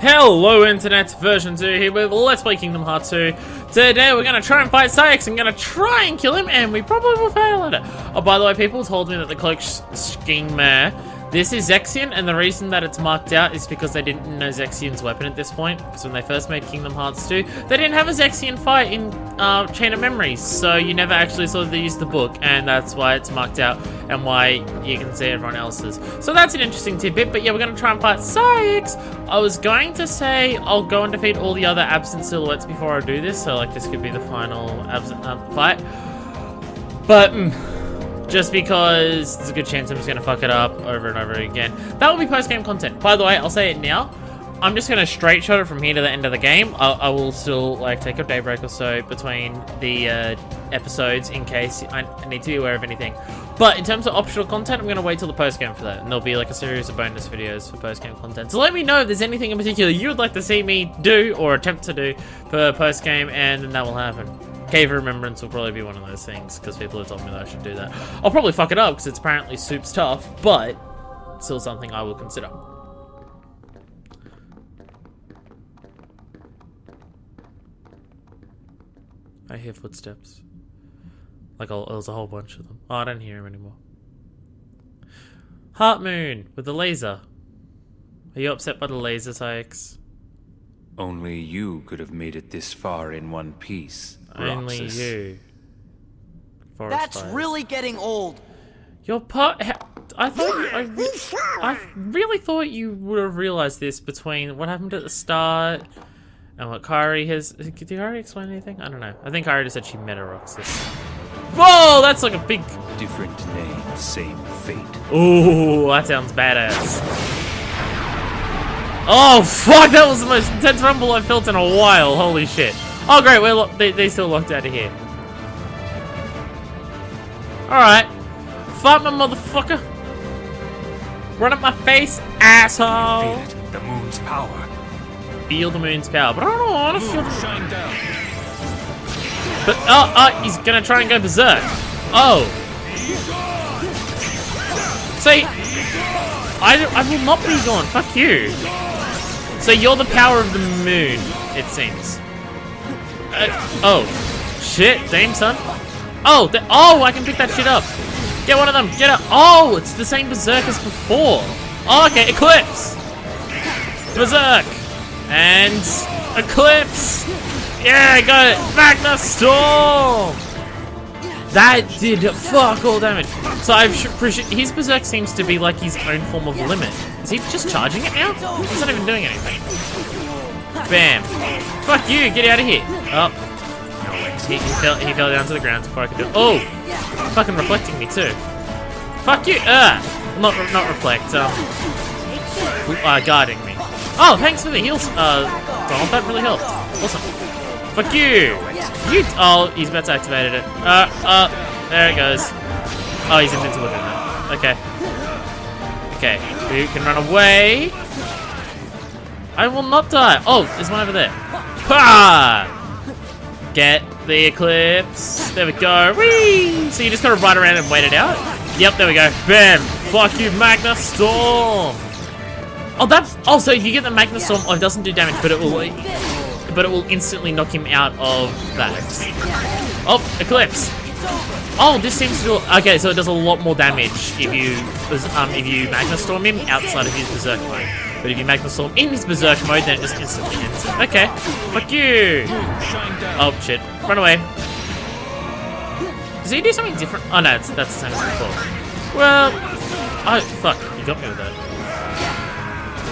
Hello Internet, version 2 here with Let's Play Kingdom Hearts 2. Today we're going to try and fight Saïx. I'm going to try and kill him and we probably will fail at it. Oh, by the way, people told me that the cloak schemer, this is Zexion, and the reason that it's marked out is because they didn't know Zexion's weapon at this point. Because when they first made Kingdom Hearts 2, they didn't have a Zexion fight in Chain of Memories, so you never actually saw they use the book, and that's why it's marked out and why you can see everyone else's. So that's an interesting tidbit, but yeah, we're going to try and fight Saïx. I was going to say I'll go and defeat all the other absent silhouettes before I do this, so like this could be the final absent fight. But just because there's a good chance I'm just going to fuck it up over and over again. That will be post-game content. By the way, I'll say it now. I'm just going to straight shot it from here to the end of the game. I will still like take a day break or so between the episodes in case I need to be aware of anything. But in terms of optional content, I'm going to wait till the post-game for that. And there'll be like a series of bonus videos for post-game content. So let me know if there's anything in particular you would like to see me do or attempt to do for post-game, and then that will happen. Cave of Remembrance will probably be one of those things, because people have told me that I should do that. I'll probably fuck it up, because it's apparently soup tough, but still something I will consider. I hear footsteps. Like, there's a whole bunch of them. Oh, I don't hear him anymore. Heart Moon, with the laser. Are you upset by the laser, Saïx? Only you could have made it this far in one piece. Only Roxas. you. That's really getting old. Your part. I really thought you would have realized this between what happened at the start and what Kairi has. Did Kairi explain anything? I don't know. I think Kairi just said she met a Roxas. Whoa, that's like a big. Different name, same fate. Ooh, that sounds badass. Oh fuck, that was the most intense rumble I've felt in a while. Holy shit. Oh great, they still locked out of here. Alright. Fight my motherfucker. Run up my face, asshole. Feel it, the moon's power. Feel the moon's power, but I don't want to feel the Shine down. But he's gonna try and go berserk. Oh. See, I will not be gone. Fuck you. So you're the power of the moon, it seems. Oh, shit, damn son. Oh, I can pick that shit up. Get one of them. Get it. Oh, it's the same berserk as before. Oh, okay, Eclipse. Berserk. And Eclipse. Yeah, I got it. Magna Storm. That did fuck all damage. So his berserk seems to be like his own form of limit. Is he just charging it now? He's not even doing anything. Bam. Fuck you, get out of here. Oh. He fell down to the ground before I could do it. Oh! Fucking reflecting me too. Fuck you! Not reflect, guarding me. Oh, thanks for the heals, Donald, that really helped. Awesome. Fuck you! Oh, he's about to activate it. There it goes. Oh, he's invincible now. Okay. Okay, who can run away? I will not die. Oh, there's one over there. Ha! Get the Eclipse. There we go. Whee! So you just gotta ride around and wait it out? Yep, there we go. Bam! Fuck you, Magna Storm! Oh, so if you get the Magna Storm, it doesn't do damage, but it will instantly knock him out of that. Oh, Eclipse! Oh, this seems to do. Okay, so it does a lot more damage if you Magna Storm him outside of his Berserk mode. But if you Magna Storm in his Berserk mode, then it just instantly ends it. Okay, fuck you! Oh shit, run away. Does he do something different? Oh no, that's the same as before. Well, oh fuck, you got me with that.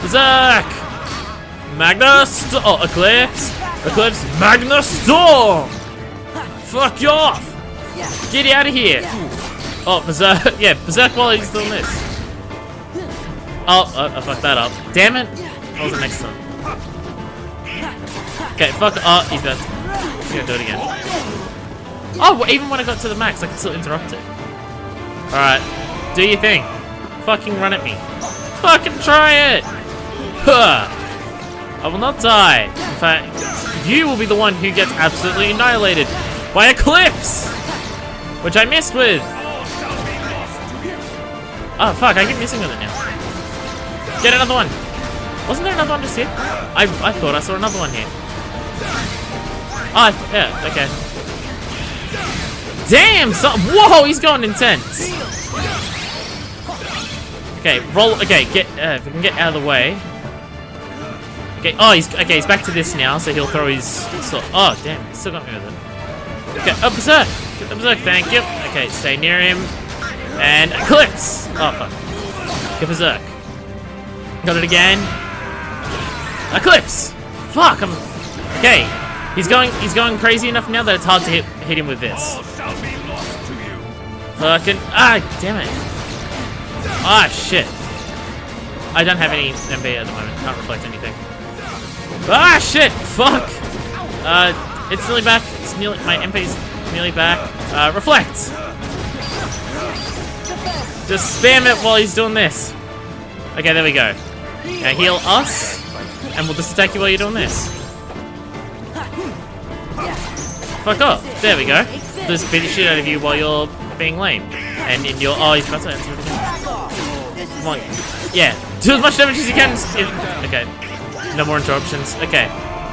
Berserk! Magna Storm! Oh, Eclipse! Eclipse, Magna Storm! Fuck you off! Get out of here! Oh, Berserk, yeah, Berserk while he's doing this. Oh, I fucked that up. Damn it! What was the next one? Okay, fuck. Oh, he's gonna do it again. Oh, well, even when I got to the max, I can still interrupt it. Alright, do your thing. Fucking run at me. Fucking try it! Huh. I will not die. In fact, you will be the one who gets absolutely annihilated by Eclipse! Which I missed with. Oh, fuck, I keep missing with it now. Get another one. Wasn't there another one just here? I thought I saw another one here. Oh, yeah, okay. Damn, whoa, he's going intense. Okay, roll, okay, if we can get out of the way. Okay, oh, he's back to this now, so he'll throw his sword. Oh, damn, he still got me with it. Okay, oh, berserk. Get the berserk, thank you. Okay, stay near him. And eclipse. Oh, fuck. Get berserk. Got it again. Eclipse. Fuck, okay. He's going crazy enough now that it's hard to hit him with this. Fucking, damn it. Ah, shit. I don't have any MP at the moment. Can't reflect anything. Ah, shit. Fuck. It's nearly back. It's nearly, my MP's nearly back. Reflect. Just spam it while he's doing this. Okay, there we go. Now heal us, and we'll just attack you while you're doing this. Fuck off. There we go. Just beat the shit out of you while you're being lame. And in your... Oh, he's about to answer it again. Come on. Yeah. Do as much damage as you can. Okay. No more interruptions. Okay.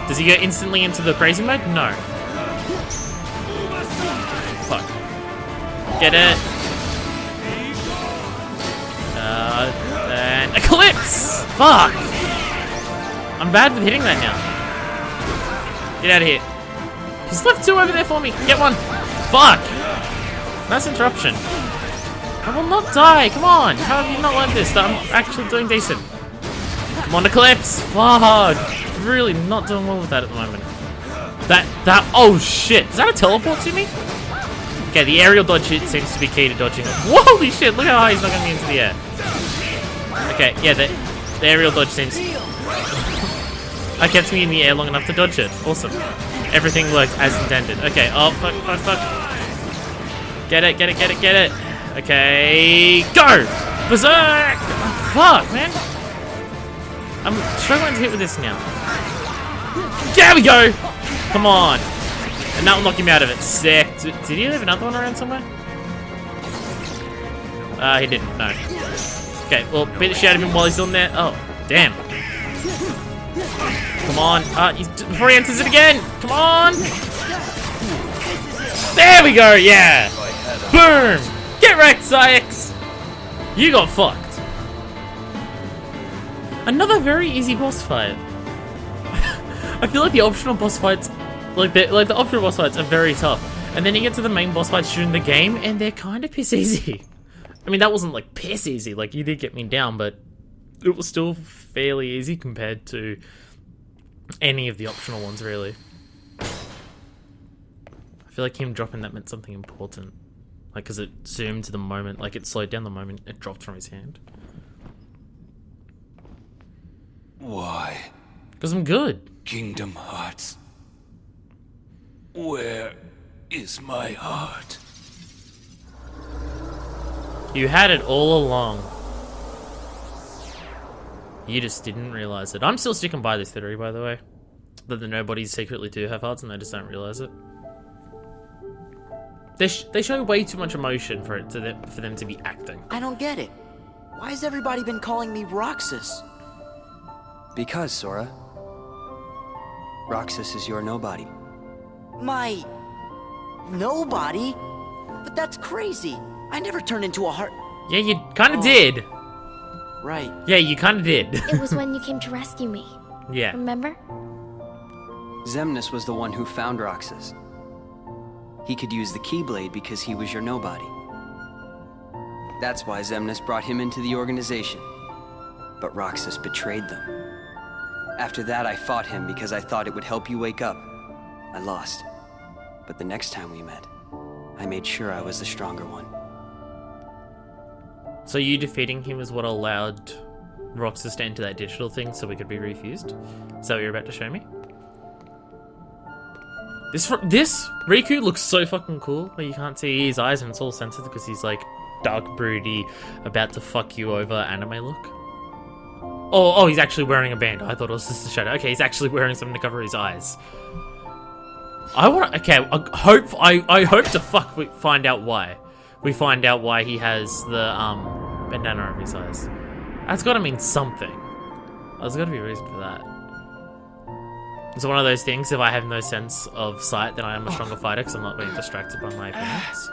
Does he go instantly into the crazy mode? No. Fuck. Get it. And eclipse! Fuck! I'm bad with hitting that now. Get out of here. He's left two over there for me. Get one. Fuck! Nice interruption. I will not die. Come on. How have you not learned this? That I'm actually doing decent. Come on, eclipse. Fuck. Really not doing well with that at the moment. Oh shit. Is that a teleport to me? Okay, the aerial dodge hit seems to be key to dodging. Holy shit, look how high he's knocking me into the air. Okay, yeah, the aerial dodge seems... That gets me in the air long enough to dodge it. Awesome. Everything worked as intended. Okay, oh, fuck. Get it. Okay, go! Berserk! Oh, fuck, man. I'm struggling to hit with this now. There we go! Come on. And that will knock him out of it. Sick. Did he leave another one around somewhere? He didn't, no. Okay, well, beat the shit out of him while he's on there. Oh, damn. Come on. Before he enters it again. Come on. There we go, yeah. Boom. Get wrecked, Syx. You got fucked. Another very easy boss fight. I feel like the optional boss fights, like the optional boss fights are very tough. And then you get to the main boss fights during the game, and they're kind of piss easy. I mean, that wasn't like piss easy. Like, you did get me down, but it was still fairly easy compared to any of the optional ones, really. I feel like him dropping that meant something important. Like, because it zoomed to the moment, like it slowed down the moment it dropped from his hand. Why? Because I'm good. Kingdom Hearts. Where is my heart? You had it all along. You just didn't realize it. I'm still sticking by this theory, by the way. That the nobodies secretly do have hearts and they just don't realize it. They show way too much emotion for them to be acting. I don't get it. Why has everybody been calling me Roxas? Because, Sora. Roxas is your nobody. My... nobody? But that's crazy. I never turned into a heart... Yeah, you kind of did. Right. Yeah, you kind of did. It was when you came to rescue me. Yeah. Remember? Xemnas was the one who found Roxas. He could use the Keyblade because he was your nobody. That's why Xemnas brought him into the organization. But Roxas betrayed them. After that, I fought him because I thought it would help you wake up. I lost. But the next time we met, I made sure I was the stronger one. So you defeating him is what allowed Roxas to enter that digital thing so we could be refused? Is that what you're about to show me? This Riku looks so fucking cool, where you can't see his eyes and it's all censored because he's like dark, broody, about to fuck you over anime look. Oh, he's actually wearing a band. I thought it was just a shadow. Okay, he's actually wearing something to cover his eyes. I hope to find out why. We find out why he has the bandana over his eyes. That's gotta mean something. There's gotta be a reason for that. It's one of those things, if I have no sense of sight, then I am a stronger fighter because I'm not being distracted by my opponents.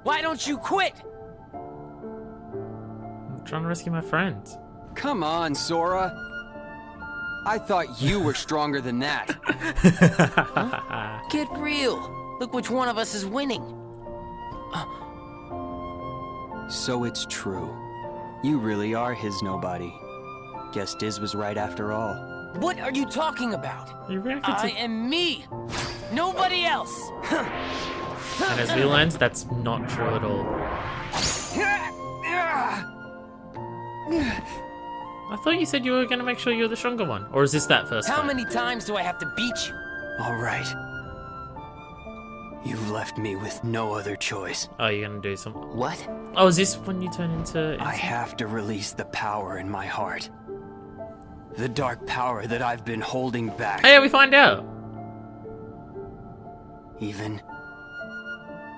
Why don't you quit? I'm trying to rescue my friend. Come on, Sora. I thought you were stronger than that. Get real. Look which one of us is winning. So it's true. You really are his nobody. Guess Diz was right after all. What are you talking about? You reacted I to... am me. Nobody else. And as we learned, that's not true at all. I thought you said you were going to make sure you're the stronger one. Or is this that first How fight? many times do I have to beat you? All right. You've left me with no other choice. Oh, you're going to do some... What? Oh, is this when you turn into... I have to release the power in my heart. The dark power that I've been holding back. Hey, we find out. Even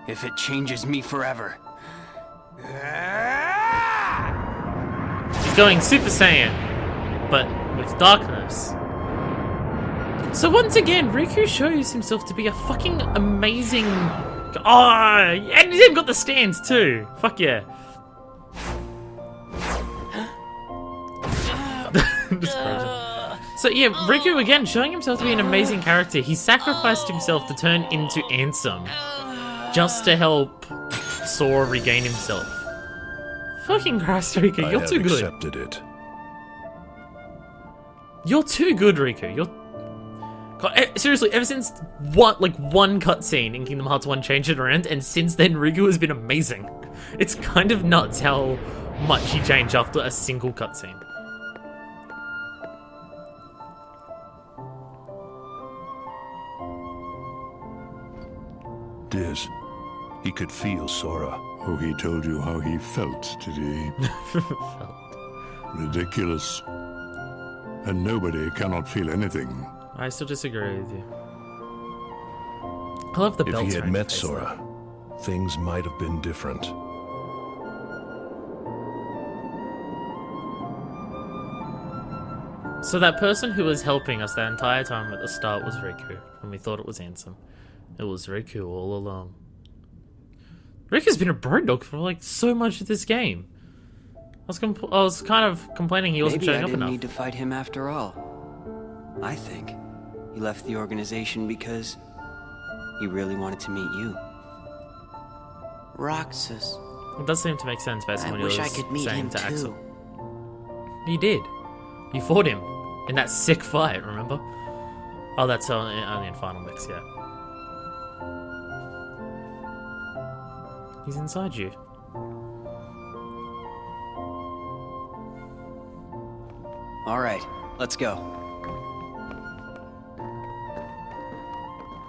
if it changes me forever. He's going Super Saiyan, but with darkness. So once again, Riku shows himself to be a fucking amazing... Oh, and he's even got the stands too. Fuck yeah. So yeah, Riku again showing himself to be an amazing character. He sacrificed himself to turn into Ansem just to help Sora regain himself. Fucking Christ, Riku, you're too good. Accepted it. You're too good, Riku. You're... God, seriously, ever since one cutscene in Kingdom Hearts 1 changed it around, and since then Riku has been amazing. It's kind of nuts how much he changed after a single cutscene. Diz, he could feel Sora. Oh, he told you how he felt, did he? Ridiculous. And nobody cannot feel anything. I still disagree with you. I love the If belt. he had around met his face, Sora, things might have been different. So that person who was helping us that entire time at the start was Riku, and we thought it was Ansem. It was Riku all along. Riku's been a bro dog for like so much of this game. I was kind of complaining he wasn't Maybe showing I up didn't enough. need to fight him after all. I think he left the organization because he really wanted to meet you. Roxas. It does seem to make sense based on I what he wish was I could meet saying him to too. Axel. You did. You fought him in that sick fight, remember? Oh, that's only in Final Mix, yeah. He's inside you. All right, let's go.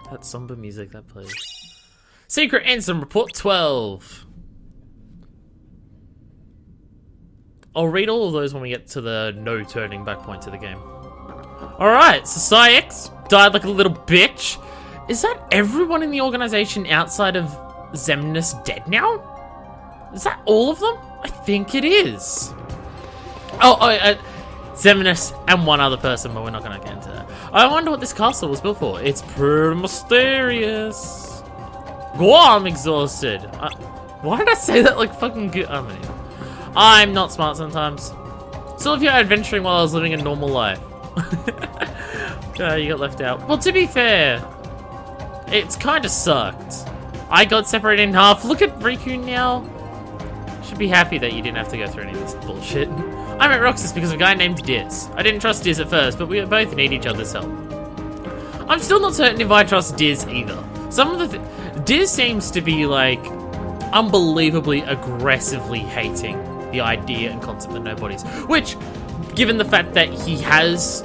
That somber music that plays. Secret Ansem Report 12. I'll read all of those when we get to the no turning back point to the game. Alright, so Saïx died like a little bitch. Is that everyone in the organization outside of Xemnas dead now? Is that all of them? I think it is. Xemnas and one other person, but we're not going to get into that. I wonder what this castle was built for. It's pretty mysterious. I'm exhausted. Why did I say that like fucking good? I mean, I'm not smart sometimes. Still, if you're adventuring while I was living a normal life. You got left out. Well, to be fair, it's kind of sucked. I got separated in half. Look at Riku now. Should be happy that you didn't have to go through any of this bullshit. I met Roxas because of a guy named Diz. I didn't trust Diz at first, but we both need each other's help. I'm still not certain if I trust Diz either. Some of the Diz seems to be like unbelievably aggressively hating the idea and concept of nobodies, which, given the fact that he has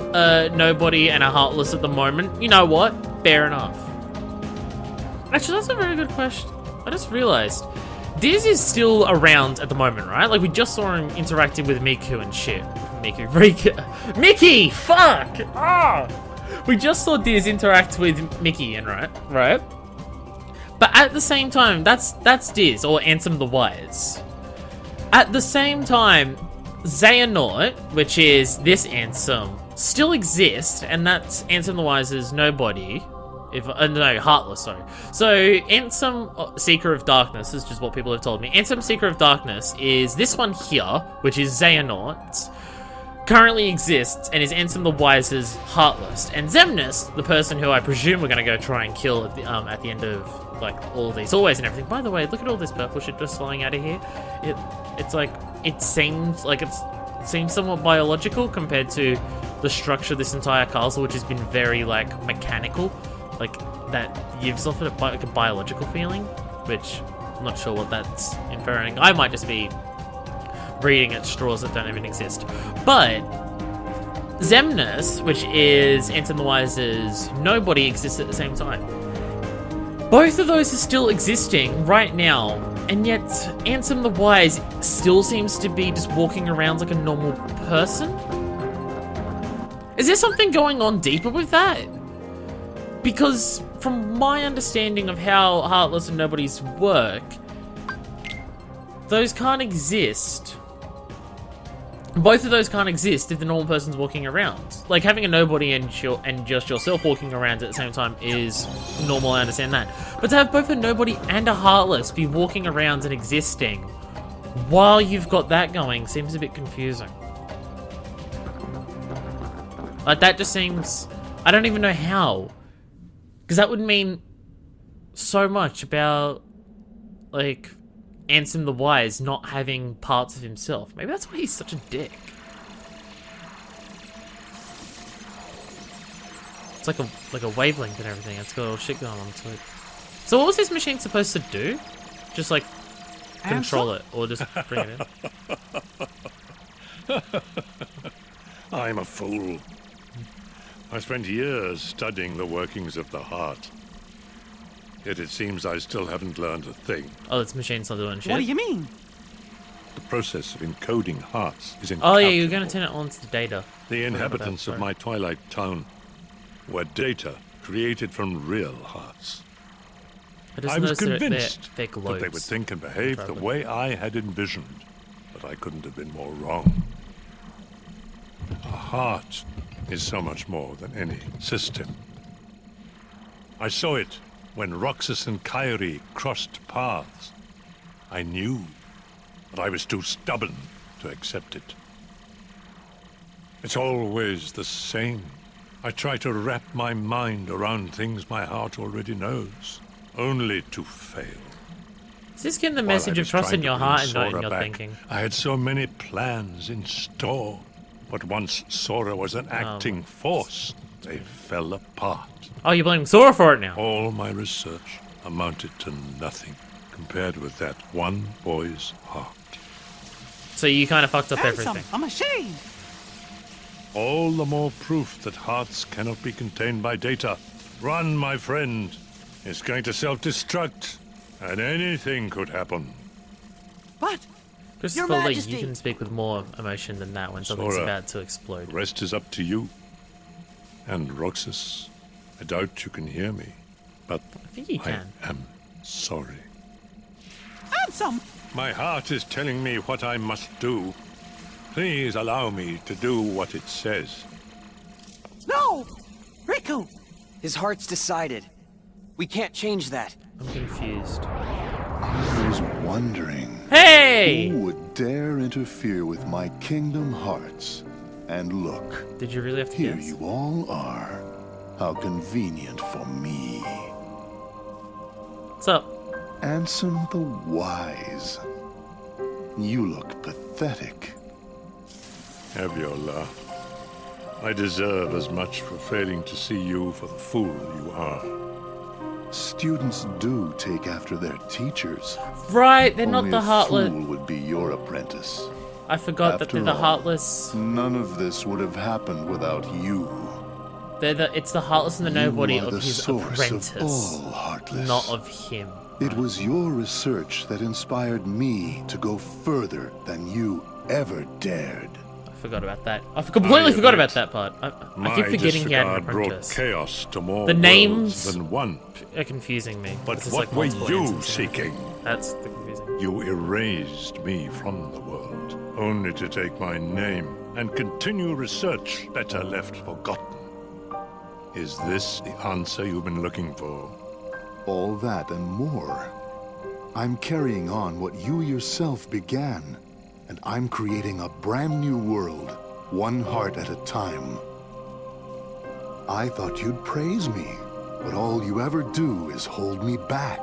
nobody and a Heartless at the moment, you know what? Fair enough. Actually, that's a very good question. I just realized Diz is still around at the moment, right? Like, we just saw him interacting with Miku and shit. Mickey! Fuck! Ah! we just saw Diz interact with Mickey, and right? But at the same time, that's Diz, or Ansem the Wise. At the same time, Xehanort, which is this Ansem, still exists, and that's Ansem the Wise's nobody. No, Heartless, sorry. So, Ansem Seeker of Darkness is just what people have told me. Ansem Seeker of Darkness is this one here, which is Xehanort, currently exists, and is Ansem the Wise's Heartless. And Xemnas, the person who I presume we're going to go try and kill at the end of, like, all of these hallways and everything. By the way, look at all this purple shit just flying out of here. It's like, it seems somewhat biological compared to the structure of this entire castle, which has been very, like, mechanical. Like, that gives off a biological feeling, which I'm not sure what that's inferring. I might just be reading at straws that don't even exist. But Xemnas, which is Ansem the Wise's nobody, exists at the same time. Both of those are still existing right now, and yet Ansem the Wise still seems to be just walking around like a normal person. Is there something going on deeper with that? Because from my understanding of how Heartless and Nobodies work, those can't exist. Both of those can't exist if the normal person's walking around. Like, having a nobody and just yourself walking around at the same time is normal, I understand that. But to have both a nobody and a Heartless be walking around and existing while you've got that going seems a bit confusing. Like, that just seems... I don't even know how. Because that would mean so much about, like, Ansem the Wise not having parts of himself. Maybe that's why he's such a dick. It's like a wavelength and everything. It's got all shit going on to it. So what was this machine supposed to do? Just, like, control it, or just bring it in? I'm a fool. I spent years studying the workings of the heart. Yet it seems I still haven't learned a thing. Oh, this machine's not doing shit? What do you mean? The process of encoding hearts is Oh incalculable. yeah, you're going to turn it on to the data. The inhabitants of sorry. my twilight town were data created from real hearts. I was convinced they're that they would globes. think and behave the Probably. way I had envisioned, but I couldn't have been more wrong. A heart is so much more than any system. I saw it when Roxas and Kyrie crossed paths. I knew, but I was too stubborn to accept it. It's always the same. I try to wrap my mind around things my heart already knows, only to fail. Is this getting the While message I of was trust trying in to your bring heart and not in Sora your back, thinking? I had so many plans in store, but once Sora was an acting force, they fell apart. Oh, you're blaming Sora for it now? All my research amounted to nothing compared with that one boy's heart. So you kind of fucked up Ansem, everything. I'm ashamed. All the more proof that hearts cannot be contained by data. Run, my friend. It's going to self-destruct, and anything could happen. But Christopher Your Lee, Majesty. you can speak with more emotion than that when something's Sora. about to explode. The rest is up to you. And Roxas, I doubt you can hear me, but I think you I can. am sorry. Ansem, My heart is telling me what I must do. Please allow me to do what it says. no! Riku! His heart's decided. We can't change that. I'm confused. I was wondering Hey! who would dare interfere with my kingdom hearts. And look, Did you really have to here guess? you all are. How convenient for me. What's up? Ansem the Wise. You look pathetic. Have your laugh. I deserve as much for failing to see you for the fool you are. Students do take after their teachers. Right, they're not Only the a Heartless. fool would be your apprentice. I forgot that After they're the all, Heartless. None of this would have happened without you. It's the Heartless and the Nobody You are of the his source apprentice, of all Heartless. not of him. It was your research that inspired me to go further than you ever dared. I forgot about that. I completely forgot about that part. I My keep forgetting he had an disregard brought apprentice. chaos to more The worlds names than one. are confusing me. But This is what like were multiple you instances. seeking? That's the confusing. You erased me from the world, only to take my name and continue research better left forgotten. Is this the answer you've been looking for? All that and more. I'm carrying on what you yourself began, and I'm creating a brand new world, one heart at a time. I thought you'd praise me, but all you ever do is hold me back.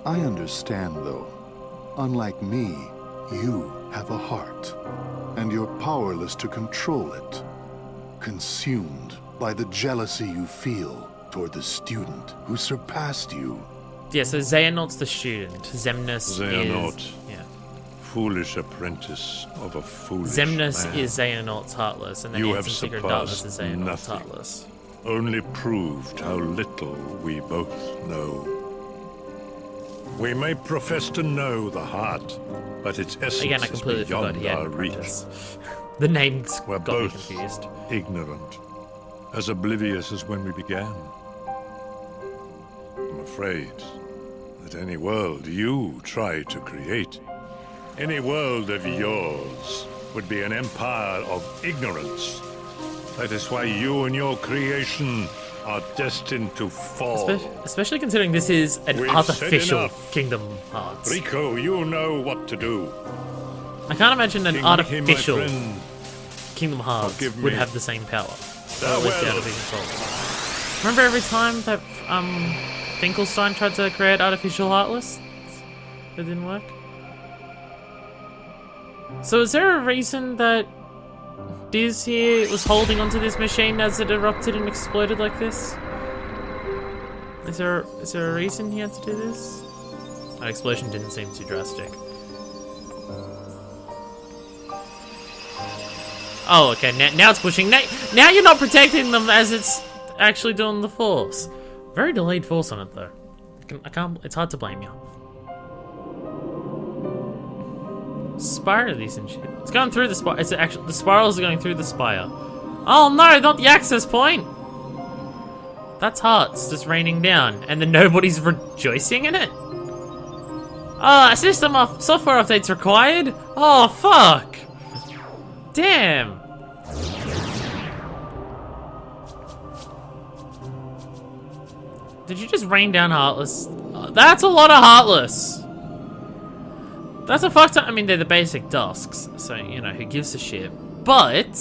I understand, though. Unlike me, you have a heart, and you're powerless to control it. Consumed by the jealousy you feel toward the student who surpassed you. Yeah, so Xehanort's the student. Xemnas Xehanort. is... Yeah. Foolish apprentice of a foolish Xemnas man. is Xehanort's Heartless, and then You Ansem have Secret Darkness is surpassed Xehanort's nothing. Heartless. Only proved how little we both know. We may profess to know the heart, but its essence Again, I is completely forgot beyond he had our an reach. apprentice. The names We're got me both confused. ignorant, as oblivious as when we began. I'm afraid that any world you try to create, any world of yours, would be an empire of ignorance. That is why you and your creation are destined to fall. Especially considering this is an We've artificial said enough. Kingdom Hearts. Rico, you know what to do. I can't imagine an King Mickey, my artificial friend, Kingdom Hearts forgive would me. have the same power. Or at Farewell. least out of control. Remember every time that Finkelstein tried to create artificial Heartless? It didn't work? So is there a reason that Diz here was holding onto this machine as it erupted and exploded like this? Is there a reason he had to do this? That explosion didn't seem too drastic. Oh, okay. Now it's pushing. Now you're not protecting them as it's actually doing the force. Very delayed force on it though. I can't. It's hard to blame you. Spire these and shit. It's going through the spire. It's actually the spirals are going through the spire. Oh no! Not the access point. That's hearts just raining down, and then nobody's rejoicing in it. Software updates required. Oh fuck! Damn. Did you just rain down Heartless? That's a lot of Heartless. That's a fucked up. I mean, they're the basic Dusks, so you know who gives a shit. But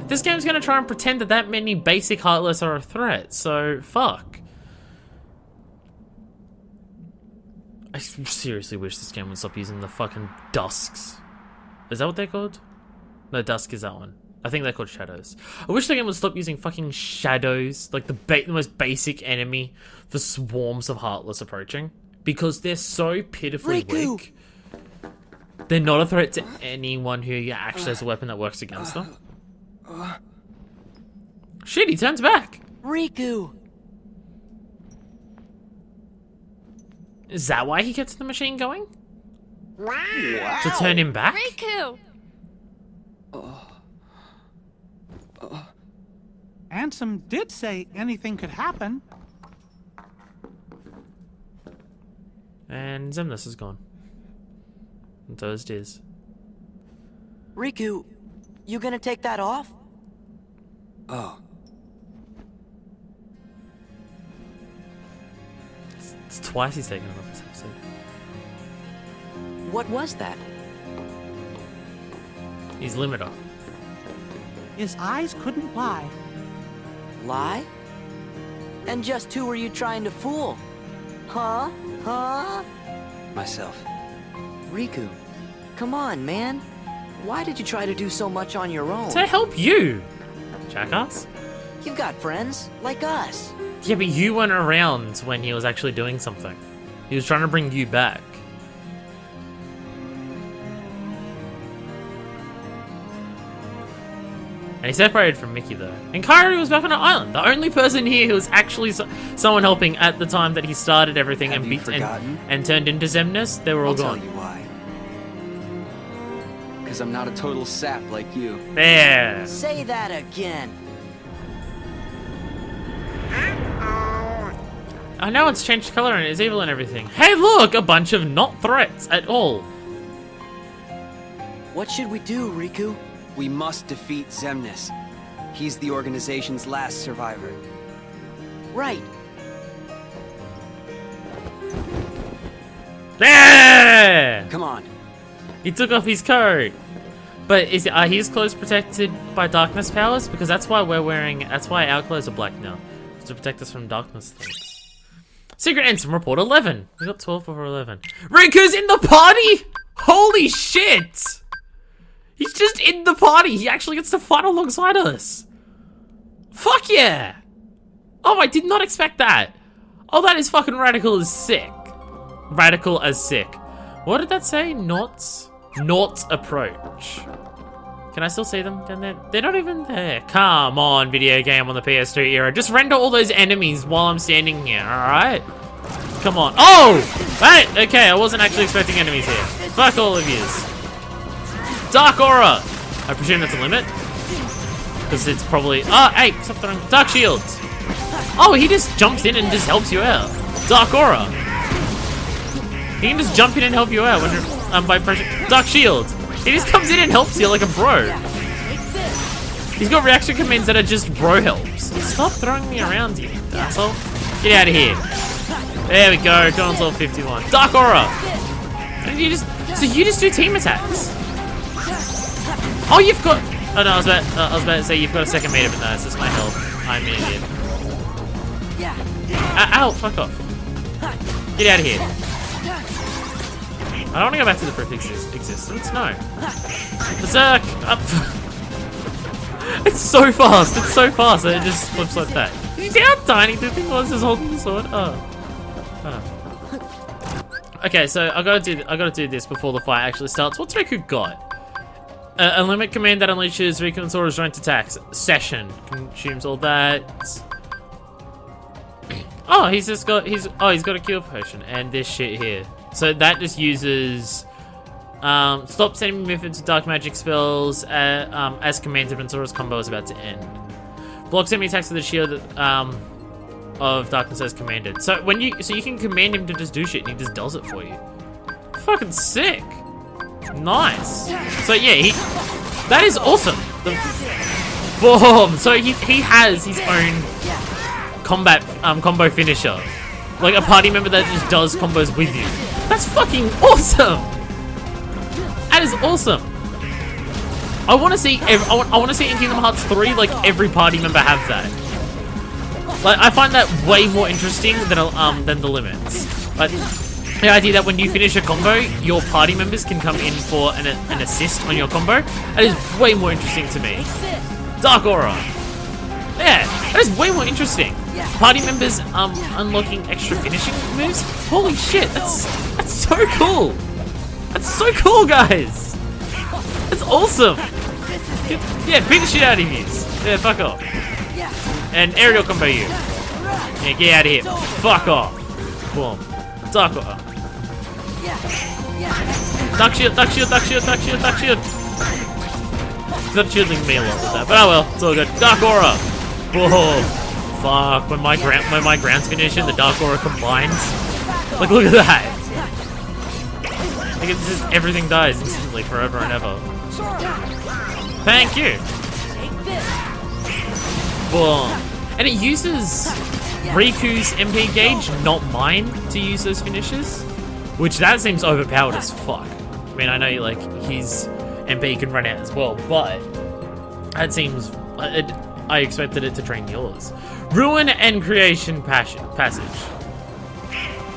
this game's gonna try and pretend that many basic Heartless are a threat. So fuck. I seriously wish this game would stop using the fucking Dusks. Is that what they're called? No, Dusk is that one. I think they're called Shadows. I wish the game would stop using fucking Shadows, like the most basic enemy for swarms of Heartless approaching. Because they're so pitifully Riku! weak. They're not a threat to anyone who actually has a weapon that works against them. Shit, he turns back! Riku! Is that why he gets the machine going? Wow! To turn him back? Riku! Ansem did say anything could happen. And Xemnas is gone. And so is Diz. Riku, you gonna take that off? Oh, It's twice he's taken it off this episode. What was that? He's limiter. His eyes couldn't lie. Lie? And just who were you trying to fool? Huh? Huh? myself. Riku, come on, man. Why did you try to do so much on your own? To help you, jackass. You've got friends, like us. Yeah, but you weren't around when he was actually doing something. He was trying to bring you back. And he separated from Mickey, though. And Kairi was back on an island. The only person here who was actually someone helping at the time that he started everything Have and you beat forgotten? and turned into Xemnas, they were all I'll tell gone. you why. because I'm not a total sap like you. There. Say that again. I know it's changed color and it's evil and everything. Hey, look, a bunch of not threats at all. What should we do, Riku? We must defeat Xemnas. He's the organization's last survivor. Right. There! Come on. He took off his coat. But are his clothes protected by darkness powers? Because that's why that's why our clothes are black now. It's to protect us from darkness things. Secret Ensign Report 11. We got 12 over 11. Riku's in the party? Holy shit! He's just in the party. He actually gets to fight alongside us. Fuck yeah! Oh, I did not expect that. Oh, that is fucking radical as sick. Radical as sick. What did that say? Noughts approach. Can I still see them down there? They're not even there. Come on, video game on the PS2 era. Just render all those enemies while I'm standing here, alright? Come on. Oh! Right, okay, I wasn't actually expecting enemies here. Fuck all of yous. Dark Aura! I presume that's a limit? Because it's probably... Oh, hey, stop throwing... Dark Shields! Oh, he just jumps in and just helps you out. Dark Aura! He can just jump in and help you out when you're, by pressure... Dark Shield! He just comes in and helps you like a bro. He's got reaction commands that are just bro helps. Stop throwing me around, you asshole. Get out of here. There we go, Donald's level 51. Dark Aura! And you just... So you just do team attacks? Oh, you've got... Oh no, I was about to say you've got a second meter, but no, it's just my health. I'm an idiot. Ow, fuck off. Get out of here. I don't want to go back to the perfect existence, no. Berserk! Up. It's so fast, that it just flips like that. You see how tiny the thing was just holding the sword? Oh. Okay, so I gotta do this before the fight actually starts. What's Riku got? A limit command that unleashes Riku and Sora's joint attacks. Session. Consumes all that. Oh, he's got a cure potion and this shit here. So that just uses stop sending methods of dark magic spells as commanded when Sora's combo is about to end. Blocks enemy attacks with the shield of darkness as commanded. So you can command him to just do shit and he just does it for you. Fucking sick. Nice. So yeah, that is awesome. Boom. So he has his own combo finisher, like a party member that just does combos with you. That's fucking awesome. That is awesome. I want to see in Kingdom Hearts 3 like every party member have that. Like I find that way more interesting than the limits. Like the idea that when you finish a combo, your party members can come in for an assist on your combo. That is way more interesting to me. Dark Aura. Yeah, that is way more interesting. Party members unlocking extra finishing moves. Holy shit, that's so cool. That's so cool, guys. That's awesome. Yeah, beat the shit out of you. Yeah, fuck off. And aerial combo you. Yeah, get out of here. Fuck off. Boom. Dark Aura. Dark shield, dark shield, dark shield, dark shield, dark shield. He's not shielding me a lot with that, but oh well, it's all good. Dark Aura. Whoa. Fuck, when my ground's finish and the Dark Aura combines. Like, look at that. Like, it's just everything dies instantly forever and ever. Thank you. Boom. And it uses Riku's MP gauge, not mine, to use those finishes. Which, that seems overpowered as fuck. I mean, I know, like, his MP can run out as well, but that seems... I expected it to drain yours. Ruin and Creation Passage.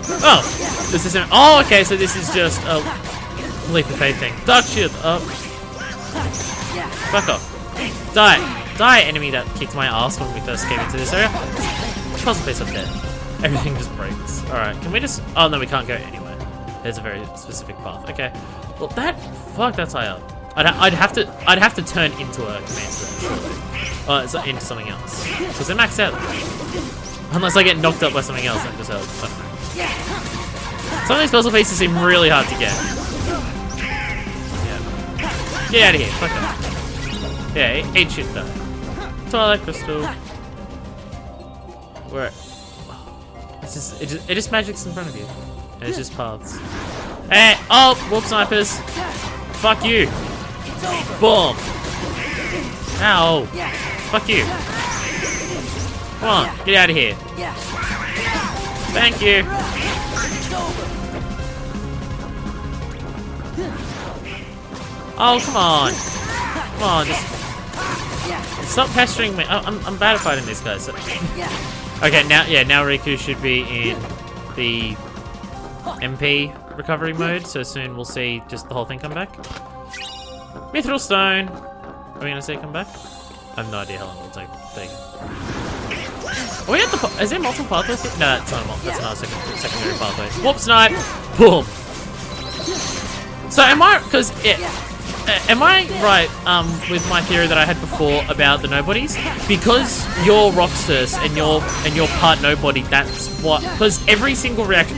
Oh, this isn't... Oh, okay, so this is just a leap of faith thing. Dark Shield up. Fuck off. Die. Die, enemy that kicked my ass when we first came into this area. Puzzle piece up there. Everything just breaks. Alright, can we just... Oh, no, we can't go anywhere. There's a very specific path. Okay. Well, that's high up. I'd have to turn into a command surely. It's into something else. Because they're maxed out. Unless I get knocked up by something else, then just I don't know. Some of these puzzle pieces seem really hard to get. Yeah. Get out of here. Fuck off. Yeah, eat shit though. Twilight Crystal. Where? It just magic's in front of you. And it's just paths. Hey! Oh! Wolf snipers! Fuck you! Boom! Ow! Fuck you! Come on, get out of here. Thank you. Oh, come on. Come on, just stop pestering me. I'm bad at fighting these guys. Okay, now Riku should be in the MP recovery mode, so soon we'll see just the whole thing come back. Mithril Stone. Are we gonna see it come back? I have no idea how long it'll take. Are we at the? Is there multiple pathways? No, that's not a that's not a secondary pathway. Whoop snipe. Boom. So am I? Because am I right with my theory that I had before about the nobodies? Because you're Roxas and you're part nobody. That's what. Because every single reaction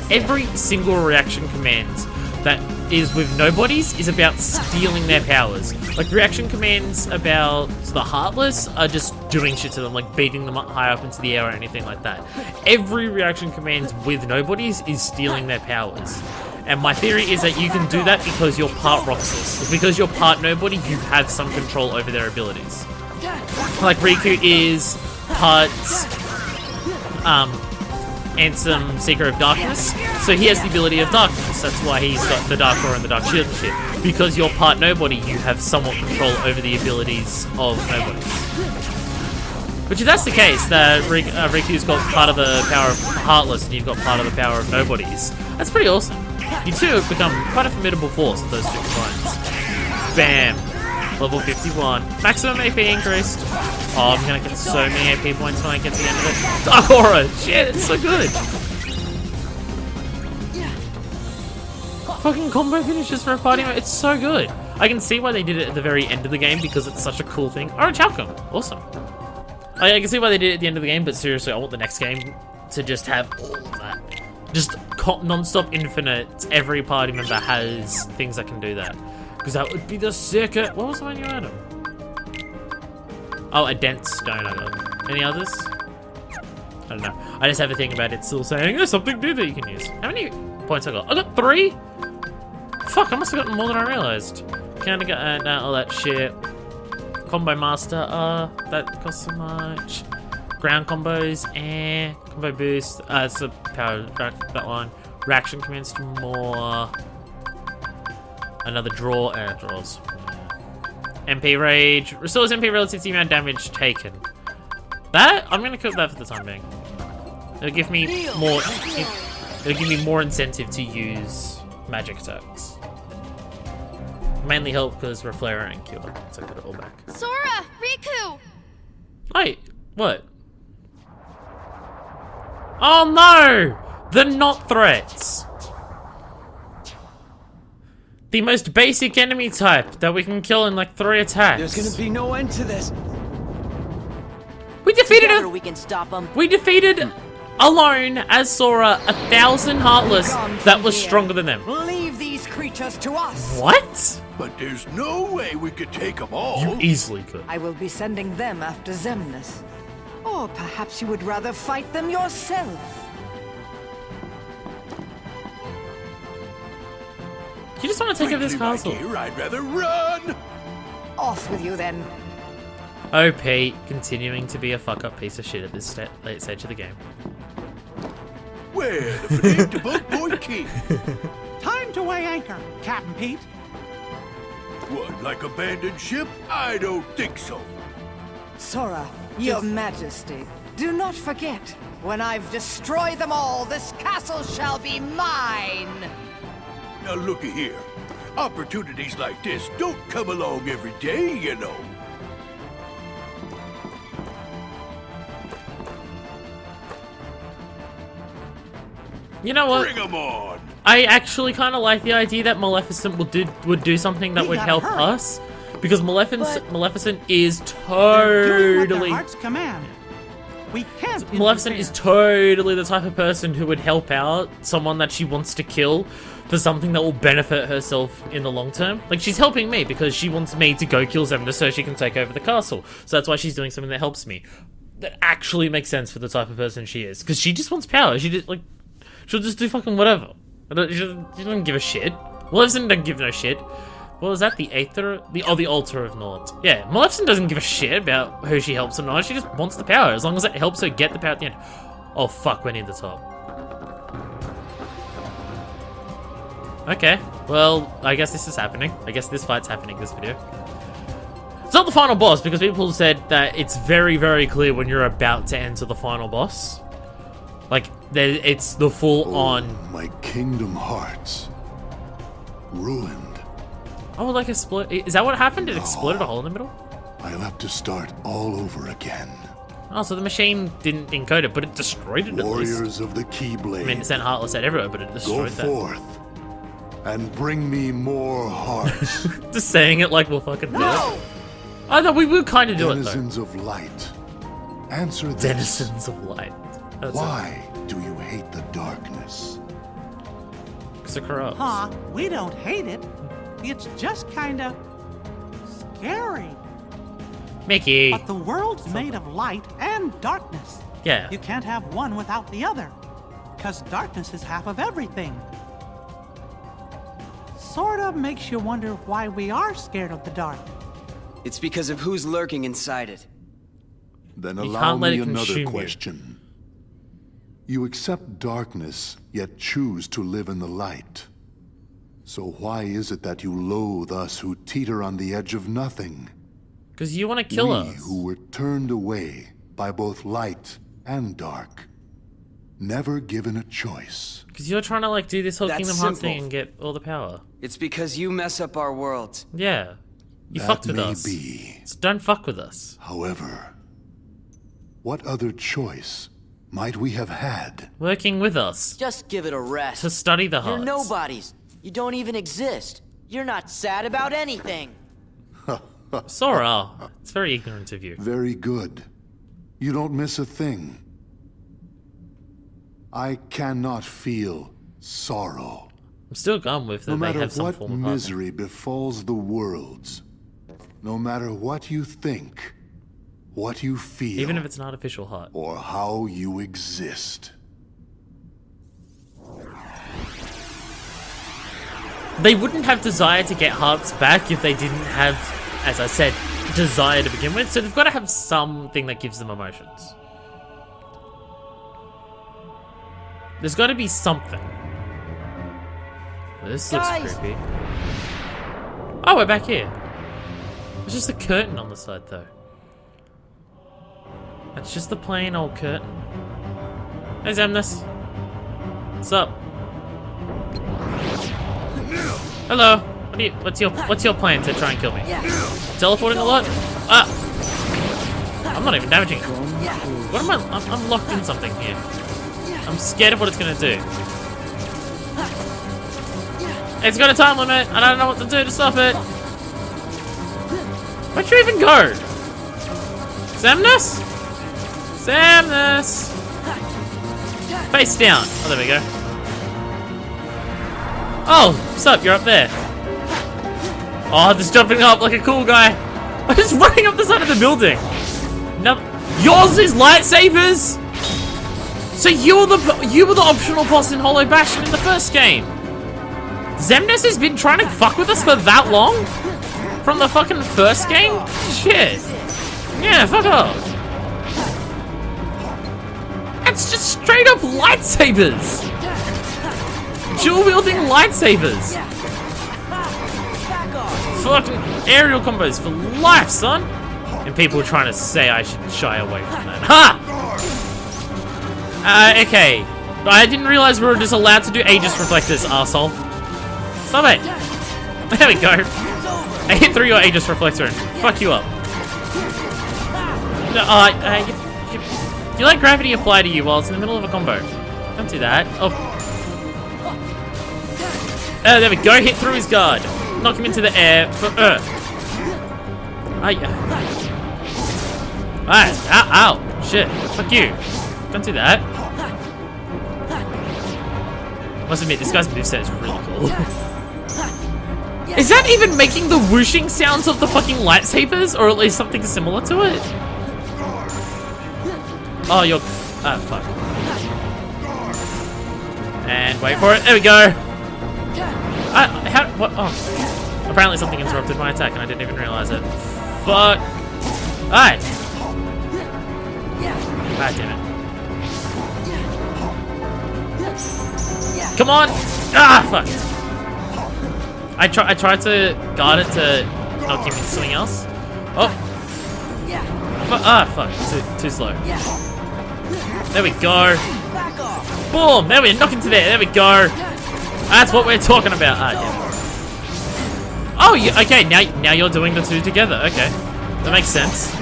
command that is with nobodies is about stealing their powers. Like reaction commands about the Heartless are just doing shit to them, like beating them up high up into the air or anything like that. Every reaction command with nobodies is stealing their powers. And my theory is that you can do that because you're part Roxas. Because you're part nobody, you have some control over their abilities. Like Riku is part Ansem, Seeker of Darkness, so he has the ability of Darkness. That's why he's got the Dark Aura and the Dark Shield and shit. Because you're part Nobody, you have somewhat control over the abilities of Nobody. Which if that's the case, that Riku's got part of the power of Heartless and you've got part of the power of Nobodies, that's pretty awesome. You two have become quite a formidable force with those two combines. Bam! Level 51. Maximum AP increased. Oh, I'm gonna get so many AP points when I get to the end of it. Dark Aura! Shit, it's so good! Fucking combo finishes for a party mode, it's so good! I can see why they did it at the very end of the game because it's such a cool thing. Orange Outcome! Awesome. I can see why they did it at the end of the game, but seriously, I want the next game to just have all of that. Just non-stop infinite, every party member has things that can do that. Because that would be the circuit. What was the one you had? Oh, a dense stone I got. Any others? I don't know. I just have a thing about it still saying there's something new that you can use. How many points I got? I got 3? Fuck, I must have gotten more than I realized. Kinda got all that shit. Combo master, that costs so much. Ground combos, combo boost, it's the power, that one. Reaction commands to more. Another draw, draws. MP Rage, restores MP relative to the amount of damage taken. That, I'm gonna keep that for the time being. It'll give me more, it'll give me more incentive to use magic attacks. Mainly help because Reflera and Cure, so I got it all back. Sora! Riku! Wait, what? Oh no! The not threats! The most basic enemy type that we can kill in like 3 attacks. There's gonna be no end to this. We defeated Together him! we can stop them. We defeated, alone, as Sora, 1,000 Heartless that was stronger than them. Leave these creatures to us. What? But there's no way we could take them all. You easily could. I will be sending them after Xemnas. Or perhaps you would rather fight them yourself. You just want to take over this castle. I'd rather run. Off with you then. OP, continuing to be a fuck-up piece of shit at this late stage of the game. We're the predictable Boy King. Time to weigh anchor, Captain Pete. What, like abandoned ship? I don't think so. Sora, your majesty, do not forget, when I've destroyed them all, this castle shall be mine! Now looky here. Opportunities like this don't come along every day, you know. You know what? Bring 'em on. I actually kind of like the idea that Maleficent would do something that We would gotta help hurry. us, because Maleficent is They're doing what their totally. hearts command. We can't. Maleficent is totally the type of person who would help out someone that she wants to kill for something that will benefit herself in the long term. Like, she's helping me because she wants me to go kill Xemnas so she can take over the castle. So that's why she's doing something that helps me. That actually makes sense for the type of person she is. Because she just wants power. She just, like, she'll just do fucking whatever. She doesn't give a shit. Maleficent doesn't give no shit. What was that? The Aether? The Altar of Naught. Yeah, Maleficent doesn't give a shit about who she helps or not. She just wants the power, as long as it helps her get the power at the end. Oh fuck, we're near the top. Okay, well, I guess this is happening. I guess this fight's happening this video. It's not the final boss, because people said that it's very, very clear when you're about to enter the final boss. Like, it's the full-on... My Kingdom Hearts. Ruined. Oh, like explode. Is that what happened? It exploded a hole in the middle? I'll have to start all over again. Oh, so the machine didn't encode it, but it destroyed it at least. Warriors of the Keyblade. I mean, it sent Heartless out everywhere, but it destroyed that. Go forth and bring me more hearts. Just saying it like we'll fucking do it. I thought we would kind of do it, though. Denizens of light. Answer this. Denizens of light. That's Why do you hate the darkness? Because it corrupts. Huh? We don't hate it. It's just kinda scary. Mickey. But the world's made of light and darkness. Yeah. You can't have one without the other. Because darkness is half of everything. Sorta makes you wonder why we are scared of the dark. It's because of who's lurking inside it. Then You allow can't let me it another consume you. question. You accept darkness, yet choose to live in the light. So why is it that you loathe us who teeter on the edge of nothing? Because you want to kill We us. who were turned away by both light and dark. Never given a choice. Because you're trying to, like, do this whole That's Kingdom Hearts simple. thing and get all the power. It's because you mess up our worlds. Yeah. You That fucked with may us. be. So don't fuck with us. However, what other choice might we have had? Working with us. Just give it a rest. To study the You're hearts. nobodies. You don't even exist. You're not sad about anything. Sora. It's very ignorant of you. Very good. You don't miss a thing. I cannot feel sorrow. I'm still gone with that No they matter have some what form of heart. misery befalls the worlds, no matter what you think, what you feel, Even if it's an artificial heart. or how you exist. They wouldn't have desire to get hearts back if they didn't have, as I said, desire to begin with. So they've got to have something that gives them emotions. There's got to be something. This looks Guys! creepy. Oh, we're back here. There's just a curtain on the side, though. That's just the plain old curtain. Hey, Xemnas. What's up? Hello. What's your plan to try and kill me? Teleporting a lot? Ah! I'm not even damaging it. What am I? I'm locked in something here. I'm scared of what it's gonna do. It's got a time limit, and I don't know what to do to stop it. Where'd you even go? Xemnas? Xemnas! Face down. Oh, there we go. Oh, what's up? You're up there. Oh, just jumping up like a cool guy. I'm just running up the side of the building. No, yours is lightsabers. So you were the optional boss in Hollow Bastion in the first game. Xemnas has been trying to fuck with us for that long? From the fucking first game? Shit. Yeah, fuck off. It's just straight up lightsabers. Dual wielding lightsabers. Fucking aerial combos for life, son. And people trying to say I should shy away from that. Ha! Okay. I didn't realize we were just allowed to do Aegis reflectors, arsehole. Stop it. There we go. I hit through your Aegis reflector and fuck you up. No, you let gravity apply to you while it's in the middle of a combo. Don't do that. Oh. There we go. Hit through his guard. Knock him into the air for Ow. shit. Fuck you. Don't do that. Must admit, this guy's moveset is really cool. Is that even making the whooshing sounds of the fucking lightsabers? Or at least something similar to it? Oh, you're... Ah, fuck. And wait for it. There we go. How... What? Oh. Apparently something interrupted my attack and I didn't even realize it. Fuck. Alright. Ah, damn it. Come on! Ah, fuck. I tried to guard it to not give me something else. Oh. Ah, fuck. Too slow. There we go. Boom! There we knock into there. There we go. That's what we're talking about. Ah, damn it. Oh, okay. Now you're doing the two together. Okay, that makes sense.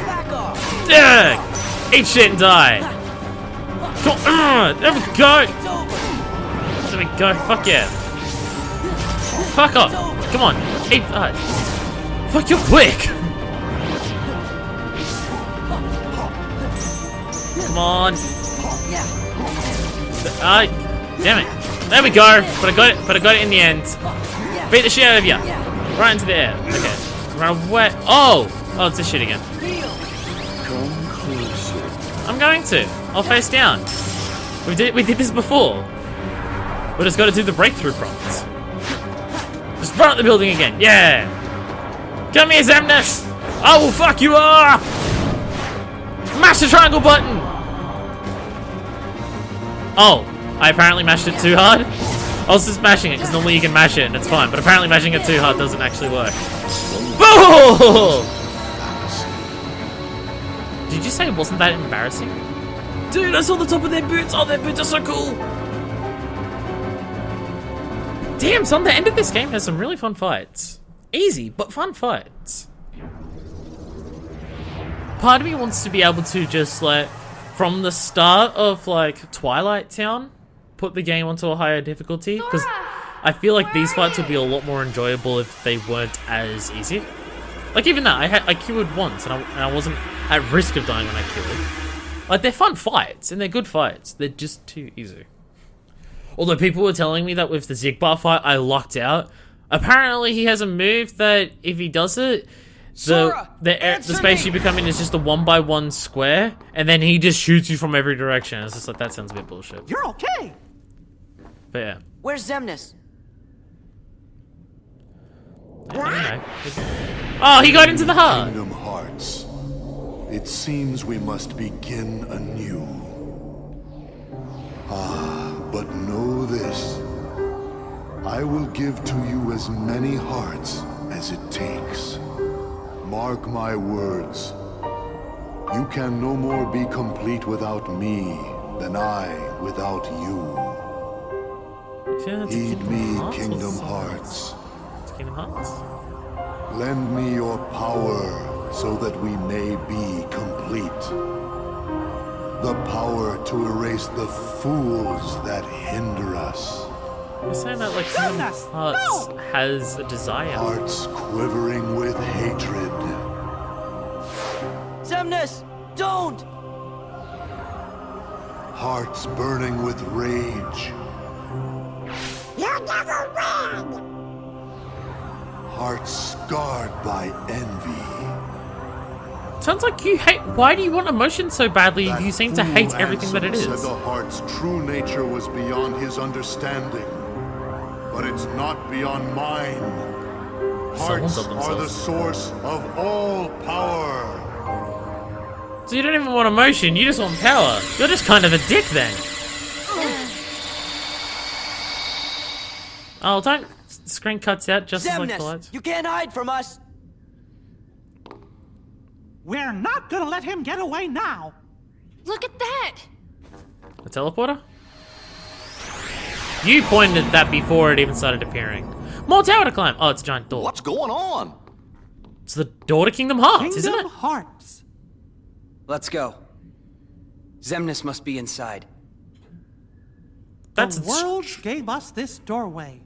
Yeah. Eat shit and die. Come on. There we go. There we go. Fuck yeah. Fuck off. Come on. Eat. Fuck, you're quick. Come on. Damn it. There we go. But I got it in the end. Beat the shit out of you. Right into the air. Okay. Run away. Oh, it's this shit again. Come closer. I'm going to. I'll face down. We did this before. We just got to do the breakthrough prompts. Just run at the building again. Yeah. Come here, Xemnas. I will fuck you up. Mash the triangle button. Oh, I apparently mashed it too hard. I was just mashing it because normally you can mash it and it's fine, but apparently mashing it too hard doesn't actually work. Boom! Did you say it wasn't that embarrassing? Dude, I saw the top of their boots. Oh, their boots are so cool. Damn, son, the end of this game has some really fun fights. Easy, but fun fights. Part of me wants to be able to just, like, from the start of, like, Twilight Town, put the game onto a higher difficulty, because I feel like these fights would be a lot more enjoyable if they weren't as easy. Like, even that, I queued once, and I wasn't at risk of dying when I queued. Like, they're fun fights, and they're good fights. They're just too easy. Although people were telling me that with the Xigbar fight, I lucked out. Apparently, he has a move that if he does it, the space you become in is just a 1x1 square, and then he just shoots you from every direction. It's just like, that sounds a bit bullshit. You're okay. But yeah. Where's Xemnas? Anyway. Oh, he got into the heart. Kingdom Hearts. It seems we must begin anew. But know this. I will give to you as many hearts as it takes. Mark my words. You can no more be complete without me than I without you. Heed me, Kingdom Hearts. Kingdom Hearts? Lend me your power so that we may be complete. The power to erase the fools that hinder us. You're saying that, like, Kingdom Hearts has a desire. Hearts quivering with hatred. Xemnas, don't! Hearts burning with rage. You'll never win! Hearts scarred by envy. Sounds like you hate. Why do you want emotion so badly? That You seem to hate fool everything that it Ansem is. said the heart's true nature was beyond his understanding. But it's not beyond mine. Hearts Someone's up are the themselves. source of all power. So you don't even want emotion, you just want power. You're just kind of a dick then. Oh, don't. The screen cuts out just as like the Xemnas, lights. you can't hide from us. We're not gonna let him get away now. Look at that! A teleporter? You pointed at that before it even started appearing. More tower to climb. Oh, it's a giant door. What's going on? It's the door to Kingdom Hearts, isn't Kingdom it? Hearts. Let's go. Xemnas must be inside. That's The world gave us this doorway.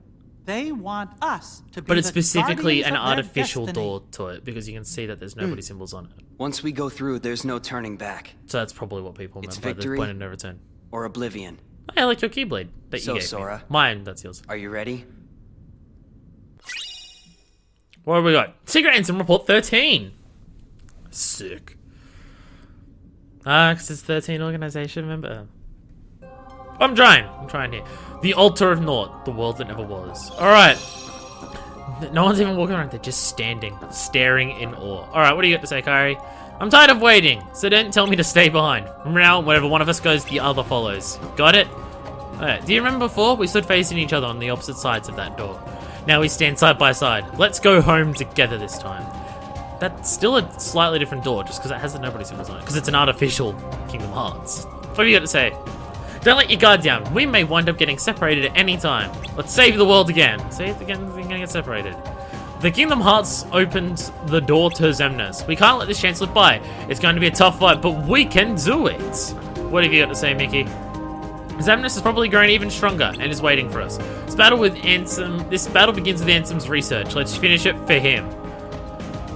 They want us to be But it's the specifically an guardians of their artificial destiny. door to it because you can see that there's nobody symbols on it. Once we go through, there's no turning back. So that's probably what people It's meant by the victory. point of no return. Or oblivion. I like your Keyblade that So, you gave Sora. me. Mine, that's yours. Are you ready? What have we got? Secret Ansem Report 13. Sick. Because it's 13 organization member. I'm trying here. The Altar of Naught, the world that never was. Alright. No one's even walking around, they're just standing, staring in awe. Alright, what do you got to say, Kyrie? I'm tired of waiting, so don't tell me to stay behind. From now, wherever one of us goes, the other follows. Got it? Alright, do you remember before? We stood facing each other on the opposite sides of that door. Now we stand side by side. Let's go home together this time. That's still a slightly different door, just because it has the nobody symbols on it, because it's an artificial Kingdom Hearts. What have you got to say? Don't let your guard down. We may wind up getting separated at any time. Let's save the world again. See it again, we're gonna get separated. The Kingdom Hearts opened the door to Xemnas. We can't let this chance slip by. It's going to be a tough fight, but we can do it. What have you got to say, Mickey? Xemnas has probably grown even stronger and is waiting for us. This battle begins with Ansem's research. Let's finish it for him.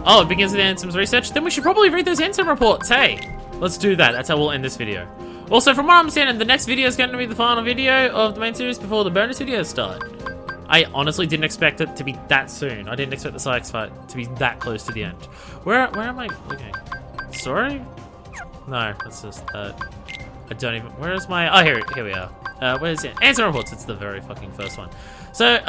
Oh, it begins with Ansem's research? Then we should probably read those Ansem reports, hey? Let's do that. That's how we'll end this video. Also, from what I'm understanding, the next video is going to be the final video of the main series before the bonus videos start. I honestly didn't expect it to be that soon. I didn't expect the Sykes fight to be that close to the end. Where am I looking? Sorry? No, that's just that. I don't even... Where is my... Oh, here we are. Where's it? Ansem reports. It's the very fucking first one. So,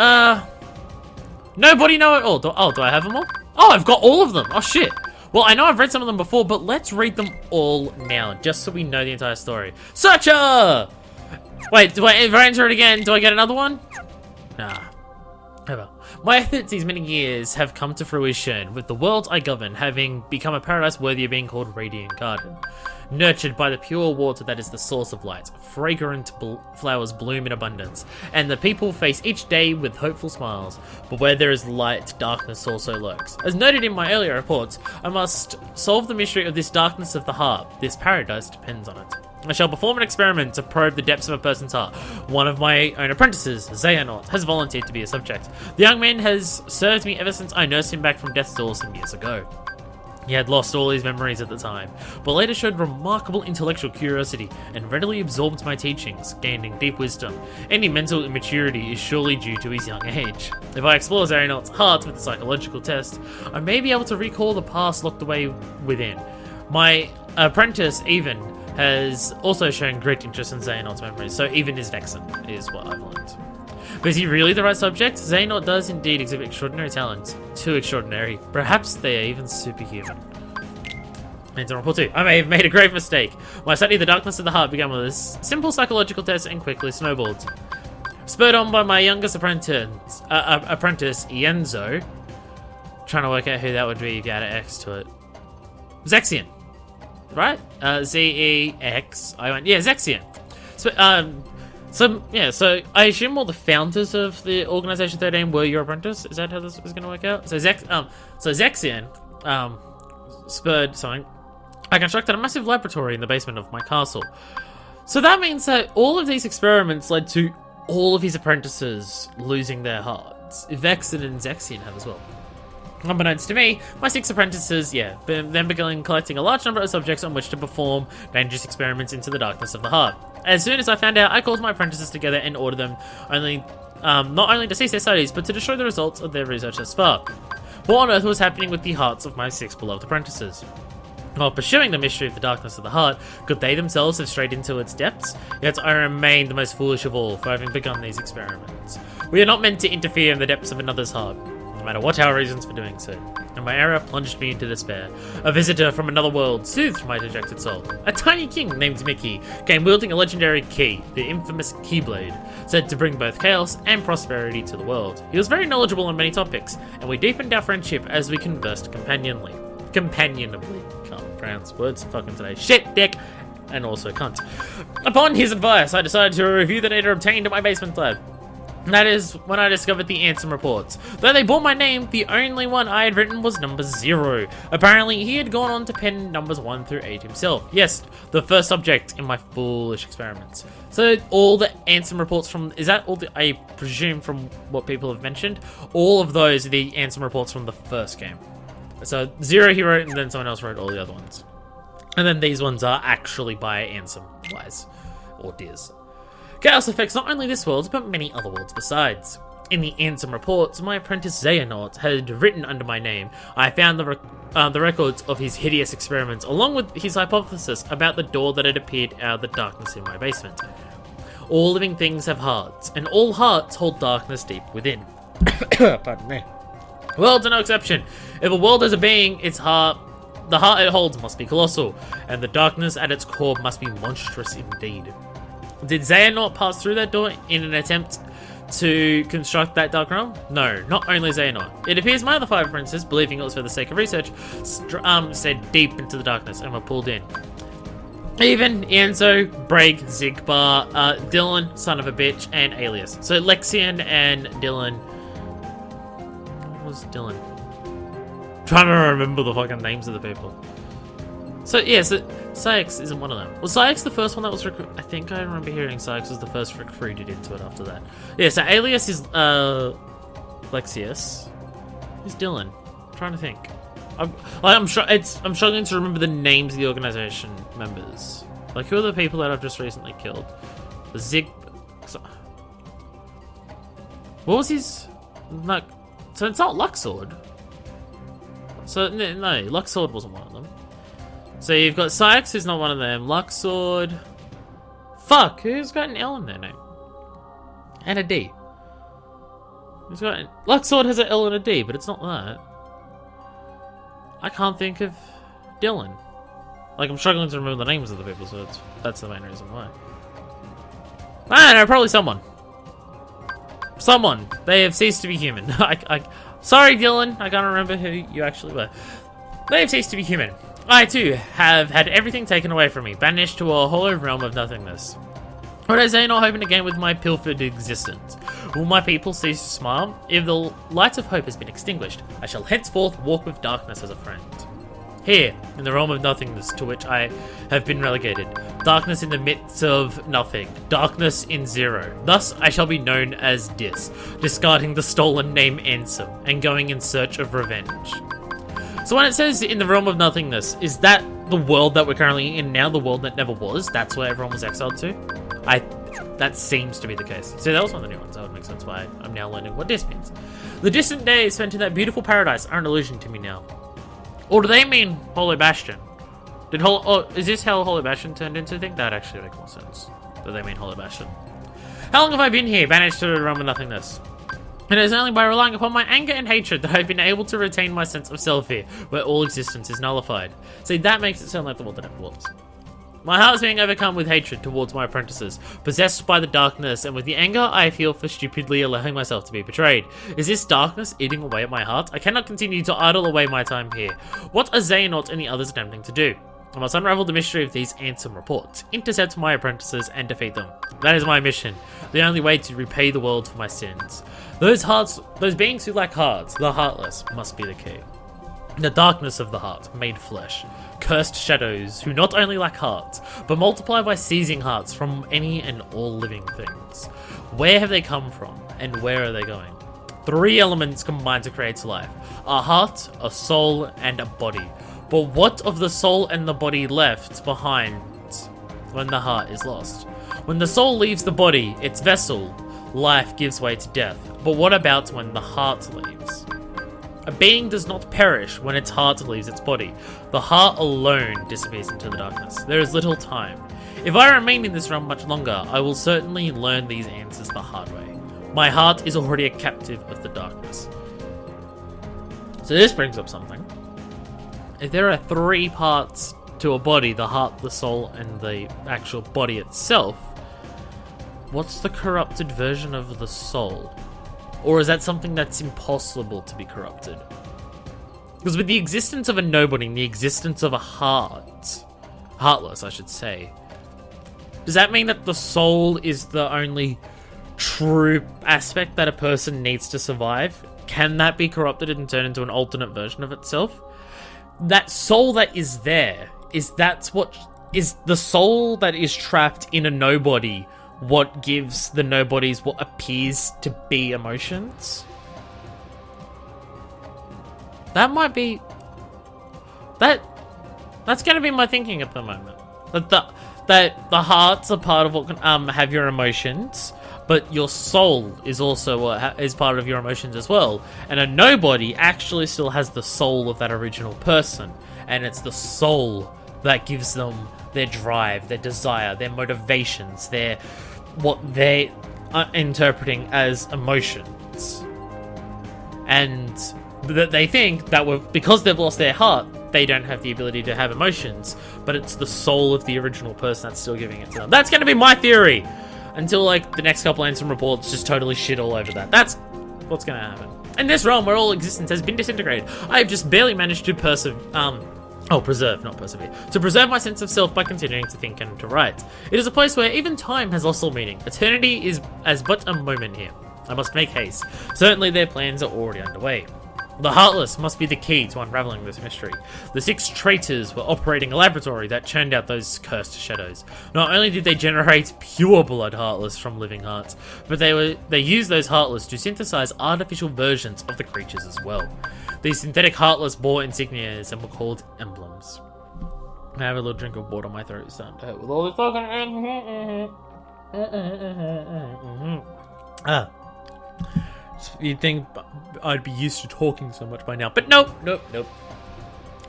nobody know it all. Do I have them all? Oh, I've got all of them. Oh, shit. Well, I know I've read some of them before, but let's read them all now, just so we know the entire story. Searcher! Wait, if I enter it again, do I get another one? Nah. Ever. My efforts these many years have come to fruition, with the world I govern having become a paradise worthy of being called Radiant Garden. Nurtured by the pure water that is the source of light, fragrant flowers bloom in abundance, and the people face each day with hopeful smiles. But where there is light, darkness also lurks. As noted in my earlier reports, I must solve the mystery of this darkness of the heart. This paradise depends on it. I shall perform an experiment to probe the depths of a person's heart. One of my own apprentices, Xehanort, has volunteered to be a subject. The young man has served me ever since I nursed him back from death's door some years ago. He had lost all his memories at the time, but later showed remarkable intellectual curiosity and readily absorbed my teachings, gaining deep wisdom. Any mental immaturity is surely due to his young age. If I explore Xehanort's heart with a psychological test, I may be able to recall the past locked away within. My apprentice, Even, has also shown great interest in Xehanort's memories, so Even is Vexen, is what I've learned. But is he really the right subject? Xehanort does indeed exhibit extraordinary talents. Too extraordinary. Perhaps they are even superhuman. And to report 2. I may have made a grave mistake. My study of the darkness of the heart began with a simple psychological test and quickly snowballed. Spurred on by my youngest apprentice Ienzo. Trying to work out who that would be if you add an X to it. Zexion. Right? Z-E-X. I went, yeah, Zexion. So I assume all the founders of the Organization 13 were your apprentice. Is that how this is going to work out? So Zexion, spurred something. I constructed a massive laboratory in the basement of my castle. So that means that all of these experiments led to all of his apprentices losing their hearts. Vexen and Zexion have as well. Unbeknownst to me, my 6 apprentices, then began collecting a large number of subjects on which to perform dangerous experiments into the darkness of the heart. As soon as I found out, I called my apprentices together and ordered them not only to cease their studies, but to destroy the results of their research thus far. What on earth was happening with the hearts of my 6 beloved apprentices? While pursuing the mystery of the darkness of the heart, could they themselves have strayed into its depths? Yet I remain the most foolish of all for having begun these experiments. We are not meant to interfere in the depths of another's heart, no matter what our reasons for doing so. And my error plunged me into despair. A visitor from another world soothed my dejected soul. A tiny king named Mickey came wielding a legendary key, the infamous Keyblade, said to bring both chaos and prosperity to the world. He was very knowledgeable on many topics, and we deepened our friendship as we conversed companionably. Can't pronounce words fucking today. Shit, dick! And also cunt. Upon his advice, I decided to review the data obtained at my basement lab. That is when I discovered the Ansem reports. Though they bore my name, the only one I had written was number 0. Apparently, he had gone on to pen numbers 1 through 8 himself. Yes, the first subject in my foolish experiments. So all the Ansem reports from... Is that all the... I presume from what people have mentioned? All of those are the Ansem reports from the first game. So 0 he wrote, and then someone else wrote all the other ones. And then these ones are actually by Ansem Wise. Or Diz. Chaos affects not only this world, but many other worlds besides. In the Ansem reports, my apprentice Xehanort had written under my name. I found the records of his hideous experiments, along with his hypothesis about the door that had appeared out of the darkness in my basement. All living things have hearts, and all hearts hold darkness deep within. Pardon me. Worlds are no exception. If a world has a being, its heart, the heart it holds must be colossal, and the darkness at its core must be monstrous indeed. Did Xehanort pass through that door in an attempt to construct that dark realm? No, not only Xehanort. It appears my other 5 apprentices, believing it was for the sake of research, stayed deep into the darkness and were pulled in. Even Enzo, Bragg, Zigbar, Dylan, son of a bitch, and Alias. So Lexian and Dylan... What was Dylan? Trying to remember the fucking names of the people. So yeah, so Syx isn't one of them. Was Syx the first one that was recruited? I think I remember hearing Syx was the first recruited into it after that. Yeah, so Alias is Lexius. Who's Dylan? I'm trying to think. I'm struggling to remember the names of the organization members. Like, who are the people that I've just recently killed? The Zig... What was his... No, so it's not Luxord. So, no, Luxord wasn't one of them. So you've got Syx, who's not one of them. Luxord... Fuck, who's got an L in their name? And a D. Who's got... Luxord has an L and a D, but it's not that. I can't think of Dylan. Like, I'm struggling to remember the names of the people, so that's the main reason why. I don't know, probably someone. Someone. They have ceased to be human. Sorry, Dylan. I can't remember who you actually were. They have ceased to be human. I, too, have had everything taken away from me, banished to a hollow realm of nothingness. What is I not hoping to gain with my pilfered existence? Will my people cease to smile? If the light of hope has been extinguished, I shall henceforth walk with darkness as a friend. Here, in the realm of nothingness to which I have been relegated, darkness in the midst of nothing, darkness in zero. Thus I shall be known as Dis, discarding the stolen name Ansem, and going in search of revenge. So when it says in the realm of nothingness, is that the world that we're currently in now, the world that never was? That's where everyone was exiled to? That seems to be the case. So that was one of the new ones. That would make sense why I'm now learning what this means. The distant days spent in that beautiful paradise are an illusion to me now. Or do they mean Holy Bastion? Is this how Holy Bastion turned into a thing? That actually makes more sense. That they mean Holy Bastion. How long have I been here, banished to the realm of nothingness? It is only by relying upon my anger and hatred that I've been able to retain my sense of self here, where all existence is nullified. See, that makes it sound like the world that never was. My heart is being overcome with hatred towards my apprentices, possessed by the darkness, and with the anger I feel for stupidly allowing myself to be betrayed. Is this darkness eating away at my heart? I cannot continue to idle away my time here. What are Xehanort and the others attempting to do? I must unravel the mystery of these Ansem reports, intercept my apprentices, and defeat them. That is my mission, the only way to repay the world for my sins. Those beings who lack hearts, the heartless, must be the key. The darkness of the heart, made flesh. Cursed shadows, who not only lack hearts, but multiply by seizing hearts from any and all living things. Where have they come from, and where are they going? 3 elements combine to create life. A heart, a soul, and a body. But what of the soul and the body left behind when the heart is lost? When the soul leaves the body, its vessel, life gives way to death. But what about when the heart leaves? A being does not perish when its heart leaves its body. The heart alone disappears into the darkness. There is little time. If I remain in this realm much longer, I will certainly learn these answers the hard way. My heart is already a captive of the darkness. So this brings up something. If there are 3 parts to a body, the heart, the soul, and the actual body itself, what's the corrupted version of the soul? Or is that something that's impossible to be corrupted? Because with the existence of a nobody and the existence of a heartless, I should say, does that mean that the soul is the only true aspect that a person needs to survive, can that be corrupted and turned into an alternate version of itself? That soul that is there, is the soul that is trapped in a nobody what gives the nobodies what appears to be emotions? That might be... That's going to be my thinking at the moment. That the hearts are part of what can have your emotions, but your soul is also what is part of your emotions as well. And a nobody actually still has the soul of that original person, and it's the soul that gives them their drive, their desire, their motivations, what they are interpreting as emotions. And that they think that because they've lost their heart, they don't have the ability to have emotions, but it's the soul of the original person that's still giving it to them. That's going to be my theory until like the next couple Ansem reports just totally shit all over that. That's what's going to happen. In this realm where all existence has been disintegrated, I have just barely managed to preserve my sense of self by continuing to think and to write. It is a place where even time has lost all meaning. Eternity is as but a moment here. I must make haste. Certainly their plans are already underway. The Heartless must be the key to unraveling this mystery. The 6 traitors were operating a laboratory that churned out those cursed shadows. Not only did they generate pure blood Heartless from living hearts, but they used those Heartless to synthesize artificial versions of the creatures as well. These synthetic Heartless bore insignias and were called emblems. I have a little drink of water, my throat is starting to hurt with all this talking. You'd think I'd be used to talking so much by now, but nope.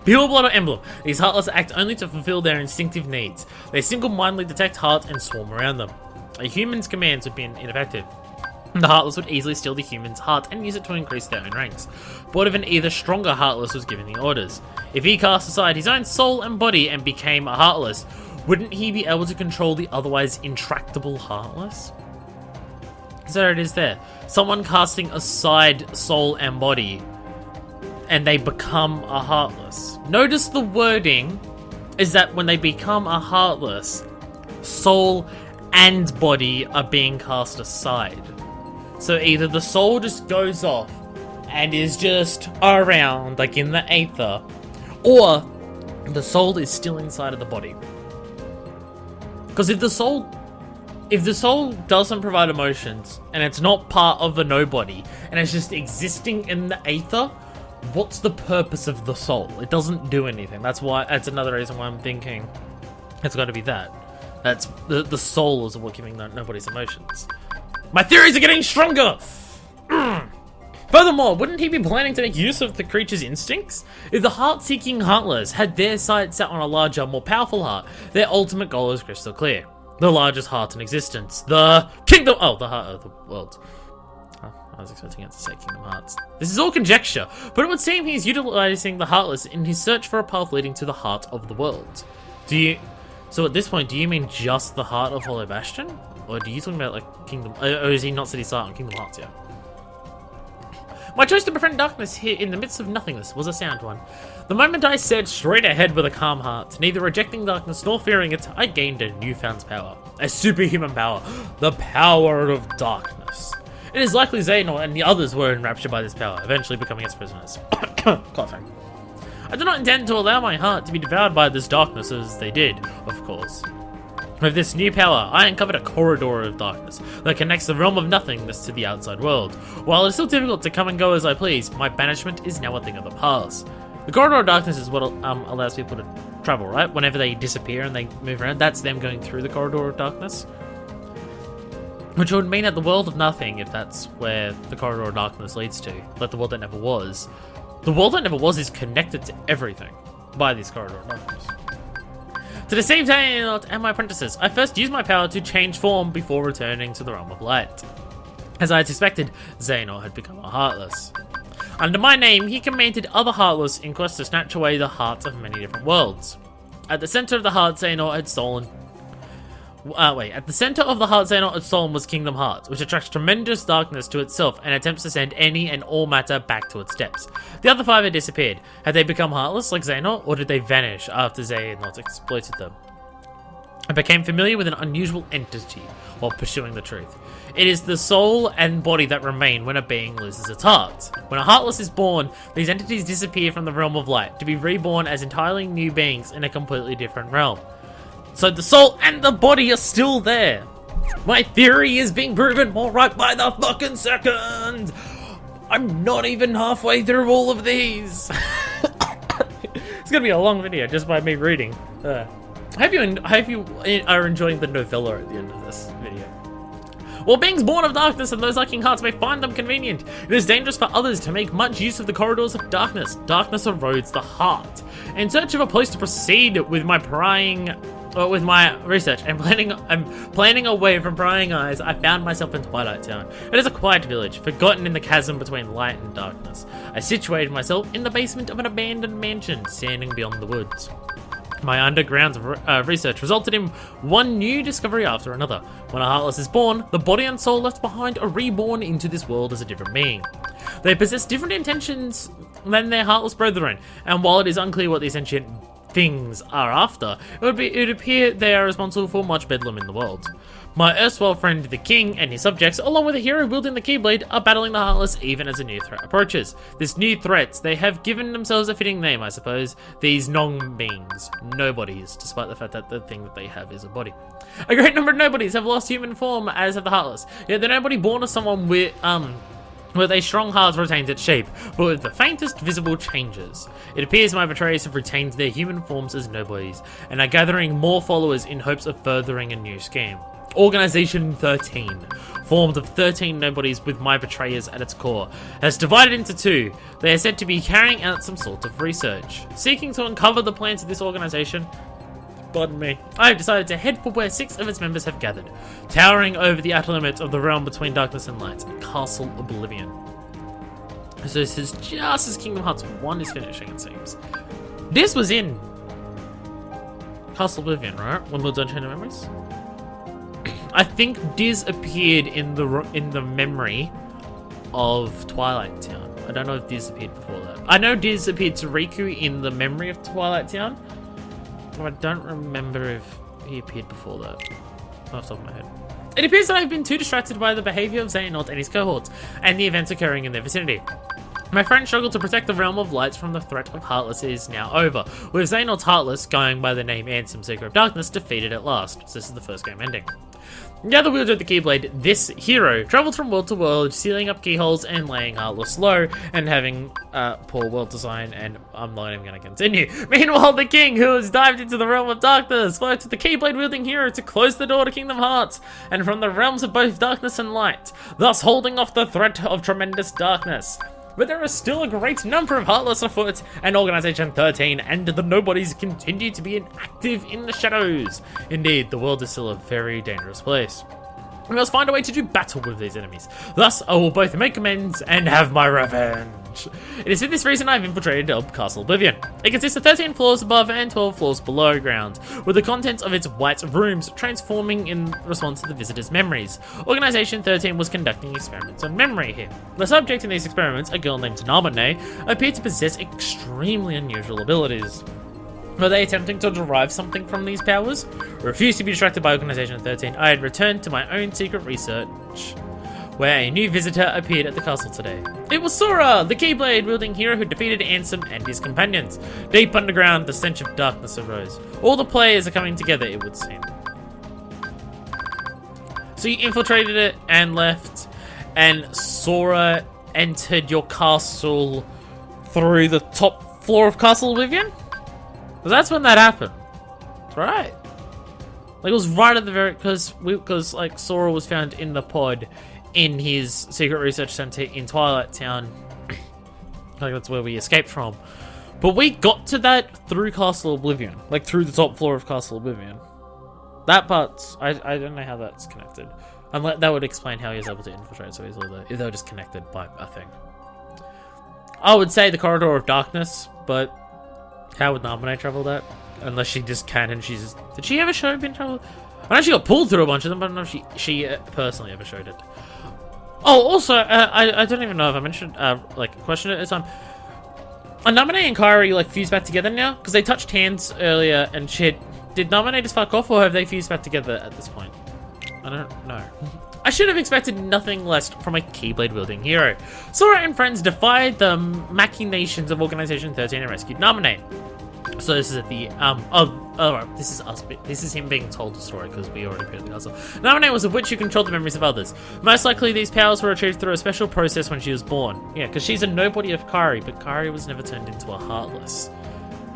Pure blood or emblem. These Heartless act only to fulfill their instinctive needs. They single-mindedly detect hearts and swarm around them. A human's commands would be ineffective. The Heartless would easily steal the human's heart and use it to increase their own ranks. But what if an either stronger Heartless was given the orders? If he cast aside his own soul and body and became a Heartless, wouldn't he be able to control the otherwise intractable Heartless? So it is there. Someone casting aside soul and body, and they become a Heartless. Notice the wording is that when they become a Heartless, soul and body are being cast aside. So either the soul just goes off and is just around, like in the aether, or the soul is still inside of the body. Because if the soul doesn't provide emotions, and it's not part of the nobody, and it's just existing in the aether, what's the purpose of the soul? It doesn't do anything. That's another reason why I'm thinking it's got to be that. That's the soul is what giving nobody's emotions. My theories are getting stronger! Furthermore, wouldn't he be planning to make use of the creature's instincts? If the heart-seeking Heartless had their sights set on a larger, more powerful heart, their ultimate goal is crystal clear. The largest heart in existence. The kingdom... Oh, the heart of the world. Oh, I was expecting it to say Kingdom Hearts. This is all conjecture, but it would seem he's utilizing the Heartless in his search for a path leading to the heart of the world. So at this point, do you mean just the heart of Hollow Bastion? Or do you talking about, like, Kingdom... Or is he not set his sight on Kingdom Hearts yet? My choice to befriend darkness here in the midst of nothingness was a sound one. The moment I said straight ahead with a calm heart, neither rejecting darkness nor fearing it, I gained a newfound power. A superhuman power. The power of darkness. It is likely Xehanort and the others were enraptured by this power, eventually becoming its prisoners. Coughing. I do not intend to allow my heart to be devoured by this darkness as they did, of course. With this new power, I uncovered a corridor of darkness that connects the realm of nothingness to the outside world. While it's still difficult to come and go as I please, my banishment is now a thing of the past. The corridor of darkness is what allows people to travel, right? Whenever they disappear and they move around, that's them going through the corridor of darkness. Which would mean at the world of nothing, if that's where the corridor of darkness leads to, like the world that never was. The world that never was is connected to everything by this corridor of darkness. To deceive Xehanort and my apprentices, I first used my power to change form before returning to the realm of light. As I had suspected, Xehanort had become a Heartless. Under my name, he commanded other Heartless in quest to snatch away the hearts of many different worlds. At the center of the heart Xehanort had stolen... At the center of the heart Xehanort had stolen was Kingdom Hearts, which attracts tremendous darkness to itself and attempts to send any and all matter back to its depths. The other 5 had disappeared. Had they become Heartless like Xehanort, or did they vanish after Xehanort exploited them? I became familiar with an unusual entity while pursuing the truth. It is the soul and body that remain when a being loses its heart. When a Heartless is born, these entities disappear from the realm of light, to be reborn as entirely new beings in a completely different realm. So the soul and the body are still there. My theory is being proven more right by the fucking second. I'm not even halfway through all of these. It's gonna be a long video just by me reading. I hope you are enjoying the novella at the end of this video. While beings born of darkness and those lacking hearts may find them convenient, it is dangerous for others to make much use of the corridors of darkness. Darkness erodes the heart. In search of a place to proceed with my research and planning away from prying eyes, I found myself in Twilight Town. It is a quiet village, forgotten in the chasm between light and darkness. I situated myself in the basement of an abandoned mansion, standing beyond the woods. My underground research resulted in one new discovery after another. When a Heartless is born, the body and soul left behind are reborn into this world as a different being. They possess different intentions than their Heartless brethren, and while it is unclear what these sentient things are after, it would appear they are responsible for much bedlam in the world. My erstwhile friend the King and his subjects, along with a hero wielding the Keyblade, are battling the Heartless even as a new threat approaches. This new threats, they have given themselves a fitting name, I suppose. These non-beings, nobodies, despite the fact that the thing that they have is a body. A great number of nobodies have lost human form, as have the Heartless. Yet the nobody born of someone with a strong heart retains its shape, but with the faintest visible changes. It appears my betrayers have retained their human forms as nobodies, and are gathering more followers in hopes of furthering a new scheme. Organization 13, formed of 13 nobodies with my betrayers at its core, has divided into two. They are said to be carrying out some sort of research. Seeking to uncover the plans of this organization, pardon me, I have decided to head for where 6 of its members have gathered, towering over the outer limits of the realm between darkness and light, Castle Oblivion. So this is just as Kingdom Hearts 1 is finishing, it seems. This was in Castle Oblivion, right? When we were done changing memories? I think Diz appeared in the memory of Twilight Town. I don't know if Diz appeared before that. I know Diz appeared to Riku in the memory of Twilight Town. I don't remember if he appeared before that, off the top of my head. It appears that I've been too distracted by the behavior of Xehanort and his cohorts, and the events occurring in their vicinity. My friend's struggle to protect the realm of lights from the threat of Heartless is now over, with Xehanort's Heartless, going by the name Ansem Seeker of Darkness, defeated at last. So this is the first game ending. The other wielder of the Keyblade, this hero, travels from world to world, sealing up keyholes and laying Heartless low, and having poor world design, and I'm not even going to continue. Meanwhile, the King, who has dived into the realm of darkness, fights with the Keyblade-wielding hero to close the door to Kingdom Hearts, and from the realms of both darkness and light, thus holding off the threat of tremendous darkness. But there is still a great number of Heartless afoot, and Organization 13 and the Nobodies continue to be inactive in the shadows. Indeed, the world is still a very dangerous place. We must find a way to do battle with these enemies. Thus, I will both make amends and have my revenge. It is for this reason I have infiltrated Castle Oblivion. It consists of 13 floors above and 12 floors below ground, with the contents of its white rooms transforming in response to the visitors' memories. Organization 13 was conducting experiments on memory here. The subject in these experiments, a girl named Naminé, appeared to possess extremely unusual abilities. Were they attempting to derive something from these powers? Refused to be distracted by Organization 13, I had returned to my own secret research, where a new visitor appeared at the castle today. It was Sora, the Keyblade-wielding hero who defeated Ansem and his companions. Deep underground, the stench of darkness arose. All the players are coming together, it would seem. So you infiltrated it and left, and Sora entered your castle through the top floor of Castle Oblivion? Because that's when that happened, right? Like, it was right at the very, because like Sora was found in the pod in his secret research center in Twilight Town. Like, that's where we escaped from. But we got to that through Castle Oblivion, like through the top floor of Castle Oblivion. That part's, I don't know how that's connected. Unless that would explain how he was able to infiltrate so easily, though, if they were just connected by a thing. I would say the Corridor of Darkness, but how would Naminé travel that? Unless she just can, and she's... Did she ever show been travel? I know she got pulled through a bunch of them, but I don't know if she personally ever showed it. Oh, also, I don't even know if I mentioned, like, a question at a time. Naminé and Kairi, like, fused back together now? Because they touched hands earlier, and she had Did Naminé just fuck off, or have they fused back together at this point? I don't know. I should have expected nothing less from a Keyblade-wielding hero. Sora and friends defied the machinations of Organization 13 and rescued Naminé. So this is at the, this is us, this is him being told the story, because we already heard the castle. Naminé was a witch who controlled the memories of others. Most likely these powers were achieved through a special process when she was born. Yeah, because she's a nobody of Kairi, but Kairi was never turned into a Heartless.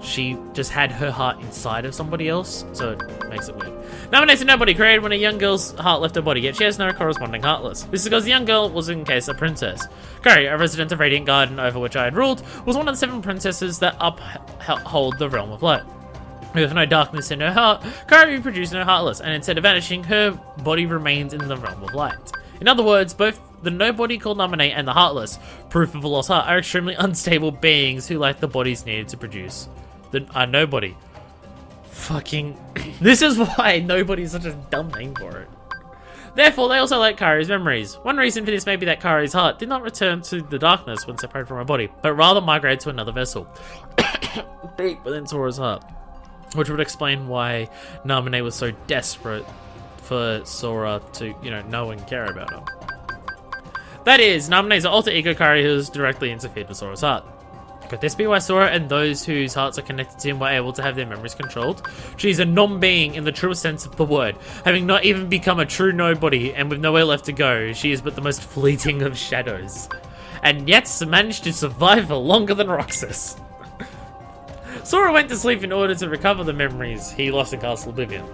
She just had her heart inside of somebody else, so it makes it weird. Naminé's a nobody created when a young girl's heart left her body, yet she has no corresponding Heartless. This is because the young girl was in case a princess. Kairi, a resident of Radiant Garden over which I had ruled, was one of the 7 princesses that uphold the realm of light. With no darkness in her heart, Kairi produced no Heartless, and instead of vanishing, her body remains in the realm of light. In other words, both the nobody called Naminé and the Heartless, proof of a lost heart, are extremely unstable beings who lack the bodies needed to produce the nobody. Fucking... This is why nobody is such a dumb name for it. Therefore, they also lack Kairi's memories. One reason for this may be that Kairi's heart did not return to the darkness when separated from her body, but rather migrated to another vessel, deep within Sora's heart. Which would explain why Naminé was so desperate for Sora to, know and care about her. That is, Naminé's alter ego Kairi who has directly interfered with Sora's heart. Could this be why Sora and those whose hearts are connected to him were able to have their memories controlled? She's a non-being in the truest sense of the word, having not even become a true nobody, and with nowhere left to go, she is but the most fleeting of shadows. And yet managed to survive for longer than Roxas. Sora went to sleep in order to recover the memories he lost in Castle Oblivion.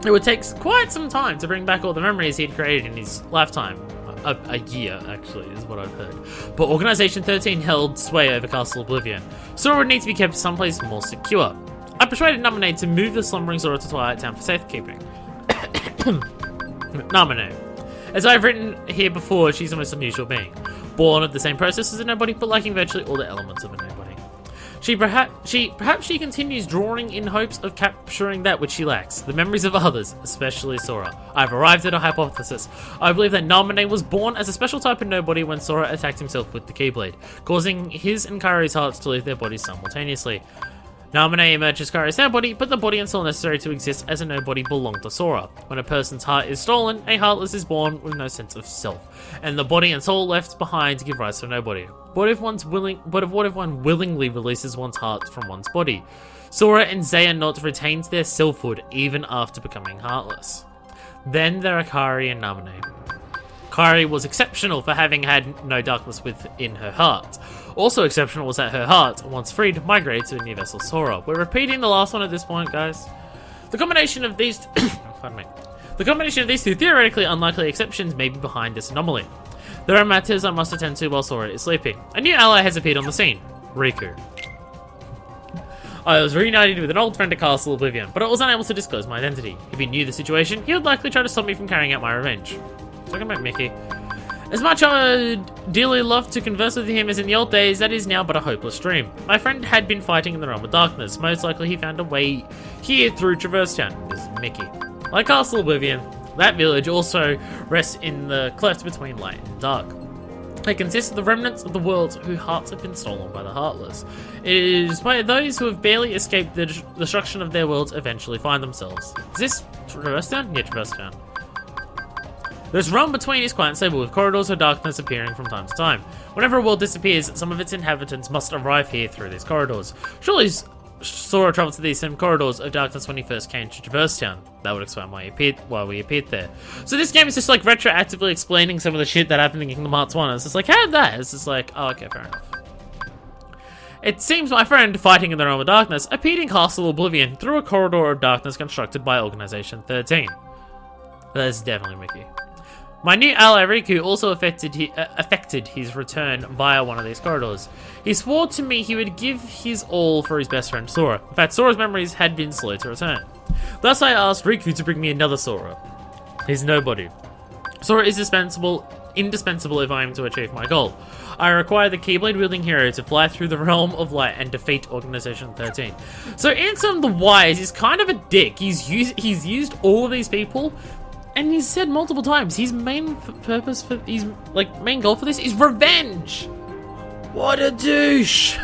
It would take quite some time to bring back all the memories he had created in his lifetime. A year, actually, is what I've heard. But Organization 13 held sway over Castle Oblivion. Sora would need to be kept someplace more secure. I persuaded Naminé to move the slumbering Sora to Twilight Town for safekeeping. Naminé. As I've written here before, she's the most unusual being. Born of the same process as a nobody, but lacking virtually all the elements of a nobody. Perhaps she continues drawing in hopes of capturing that which she lacks, the memories of others, especially Sora. I've arrived at a hypothesis. I believe that Naminé was born as a special type of nobody when Sora attacked himself with the Keyblade, causing his and Kairi's hearts to leave their bodies simultaneously. Naminé emerges Kairi's nobody, but the body and soul necessary to exist as a nobody belong to Sora. When a person's heart is stolen, a Heartless is born with no sense of self, and the body and soul left behind to give rise to a nobody. What if one willingly releases one's heart from one's body? Sora and Xehanort retains their selfhood even after becoming Heartless. Then there are Kairi and Naminé. Kairi was exceptional for having had no darkness within her heart. Also exceptional was that her heart, once freed, migrated to a new vessel, Sora. We're repeating the last one at this point, guys. The combination of these... pardon me. The combination of these two theoretically unlikely exceptions may be behind this anomaly. There are matters I must attend to while Sora is sleeping. A new ally has appeared on the scene. Riku. I was reunited with an old friend at Castle Oblivion, but I was unable to disclose my identity. If he knew the situation, he would likely try to stop me from carrying out my revenge. Talking about Mickey. As much I would dearly love to converse with him as in the old days, that is now but a hopeless dream. My friend had been fighting in the realm of darkness. Most likely he found a way here through Traverse Town. This is Mickey. Like Castle Oblivion, that village also rests in the cleft between light and dark. It consists of the remnants of the worlds whose hearts have been stolen by the Heartless. It is where those who have barely escaped the destruction of their worlds eventually find themselves. Is this Traverse Town? Yeah, Traverse Town. This realm between is quite unstable, with corridors of darkness appearing from time to time. Whenever a world disappears, some of its inhabitants must arrive here through these corridors. Surely Sora traveled to these same corridors of darkness when he first came to Traverse Town. That would explain why we appeared there. So this game is just like retroactively explaining some of the shit that happened in Kingdom Hearts 1. It's just like, how did that? It's just like, oh, okay, fair enough. It seems my friend, fighting in the realm of darkness, appeared in Castle Oblivion through a corridor of darkness constructed by Organization 13. That's definitely Mickey. My new ally Riku also affected his return via one of these corridors. He swore to me he would give his all for his best friend Sora. In fact, Sora's memories had been slow to return. Thus I asked Riku to bring me another Sora. He's nobody. Sora is indispensable if I am to achieve my goal. I require the Keyblade-wielding hero to fly through the realm of light and defeat Organization 13. So Ansem the Wise is kind of a dick. He's used all of these people. And he's said multiple times, his main purpose for, main goal for this is revenge! What a douche!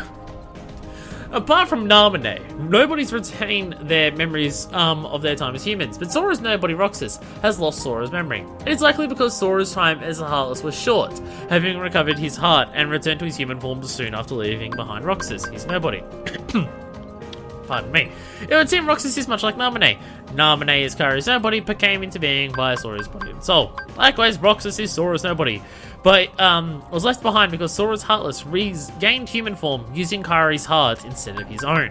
Apart from Naminé, nobody's retained their memories of their time as humans, but Sora's nobody Roxas has lost Sora's memory. It is likely because Sora's time as a Heartless was short, having recovered his heart and returned to his human form soon after leaving behind Roxas, his nobody. Pardon me. It would seem Roxas is much like Naminé. Naminé is Kairi's nobody, but came into being by Sora's body and soul. Likewise, Roxas is Sora's nobody, but was left behind because Sora's Heartless regained human form using Kairi's heart instead of his own.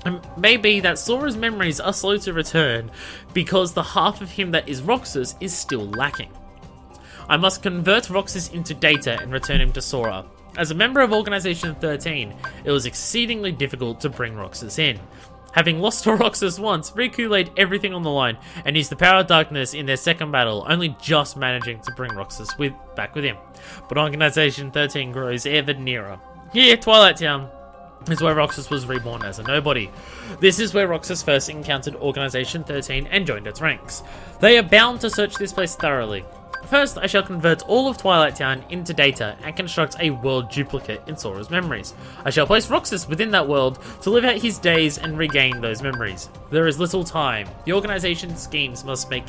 And maybe that Sora's memories are slow to return because the half of him that is Roxas is still lacking. I must convert Roxas into data and return him to Sora. As a member of Organization 13, it was exceedingly difficult to bring Roxas in. Having lost to Roxas once, Riku laid everything on the line and used the power of darkness in their second battle, only just managing to bring Roxas back with him. But Organization 13 grows ever nearer. Here, Twilight Town is where Roxas was reborn as a nobody. This is where Roxas first encountered Organization 13 and joined its ranks. They are bound to search this place thoroughly. First, I shall convert all of Twilight Town into data and construct a world duplicate in Sora's memories. I shall place Roxas within that world to live out his days and regain those memories. There is little time. The organization's schemes must be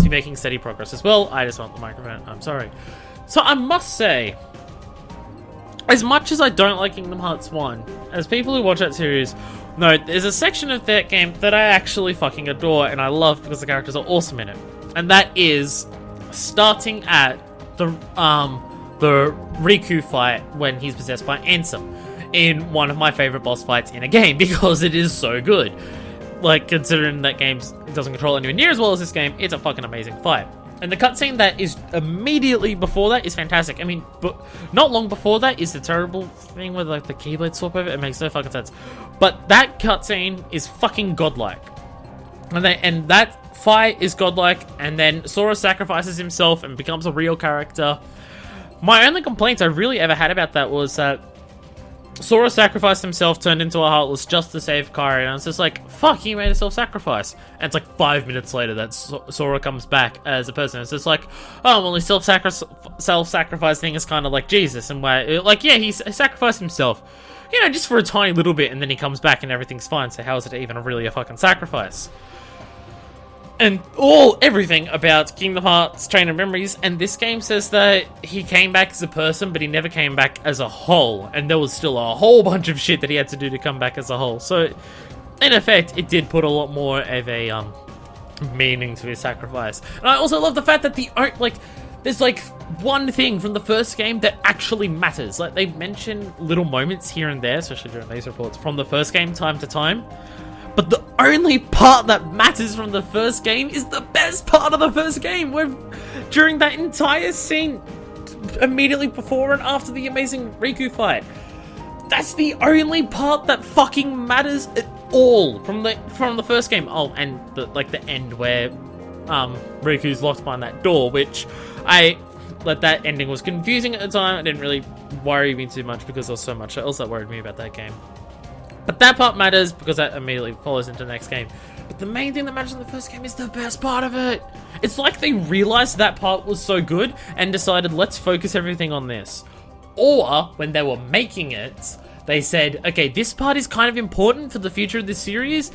making steady progress as well. I just want the microphone. I'm sorry. So I must say, as much as I don't like Kingdom Hearts 1, as people who watch that series know, there's a section of that game that I actually fucking adore and I love because the characters are awesome in it. And that is starting at the Riku fight when he's possessed by Ansem in one of my favorite boss fights in a game because it is so good. Like, considering that game doesn't control anywhere near as well as this game, it's a fucking amazing fight. And the cutscene that is immediately before that is fantastic. I mean, but not long before that is the terrible thing with like the Keyblade swap over. It makes no fucking sense. But that cutscene is fucking godlike. And that fight is godlike, and then Sora sacrifices himself and becomes a real character. My only complaints I really ever had about that was that Sora sacrificed himself, turned into a Heartless just to save Kairi, and it's just like, fuck, he made a self-sacrifice. And it's like 5 minutes later that Sora comes back as a person. It's just like, oh, well, his self-sacrifice thing is kind of like Jesus, and where, like, yeah, he sacrificed himself, you know, just for a tiny little bit, and then he comes back and everything's fine, so how is it even really a fucking sacrifice? And everything about Kingdom Hearts Chain of Memories, and this game says that he came back as a person, but he never came back as a whole, and there was still a whole bunch of shit that he had to do to come back as a whole. So, in effect, it did put a lot more of a meaning to his sacrifice. And I also love the fact that there's like one thing from the first game that actually matters. Like, they mention little moments here and there, especially during these reports, from the first game time to time. But the only part that matters from the first game is the best part of the first game, where during that entire scene, immediately before and after the amazing Riku fight, that's the only part that fucking matters at all from the first game. Oh, and the end where Riku's locked behind that door, which that ending was confusing at the time. It didn't really worry me too much because there was so much else that worried me about that game. But that part matters because that immediately follows into the next game. But the main thing that matters in the first game is the best part of it. It's like they realized that part was so good and decided, let's focus everything on this. Or, when they were making it, they said, okay, this part is kind of important for the future of this series.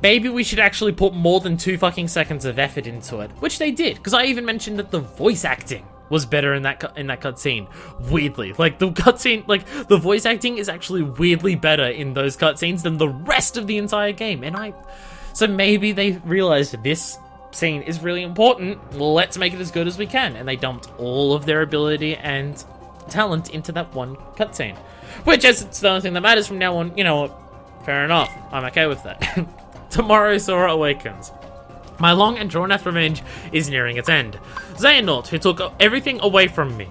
Maybe we should actually put more than 2 fucking seconds of effort into it. Which they did, because I even mentioned that the voice acting was better in that cutscene. Weirdly, like the cutscene, like the voice acting is actually weirdly better in those cutscenes than the rest of the entire game. So maybe they realized this scene is really important. Let's make it as good as we can, and they dumped all of their ability and talent into that one cutscene. Which, as it's the only thing that matters from now on, you know what? Fair enough. I'm okay with that. Tomorrow, Sora awakens. My long and drawn-out revenge is nearing its end. Xehanort, who took everything away from me.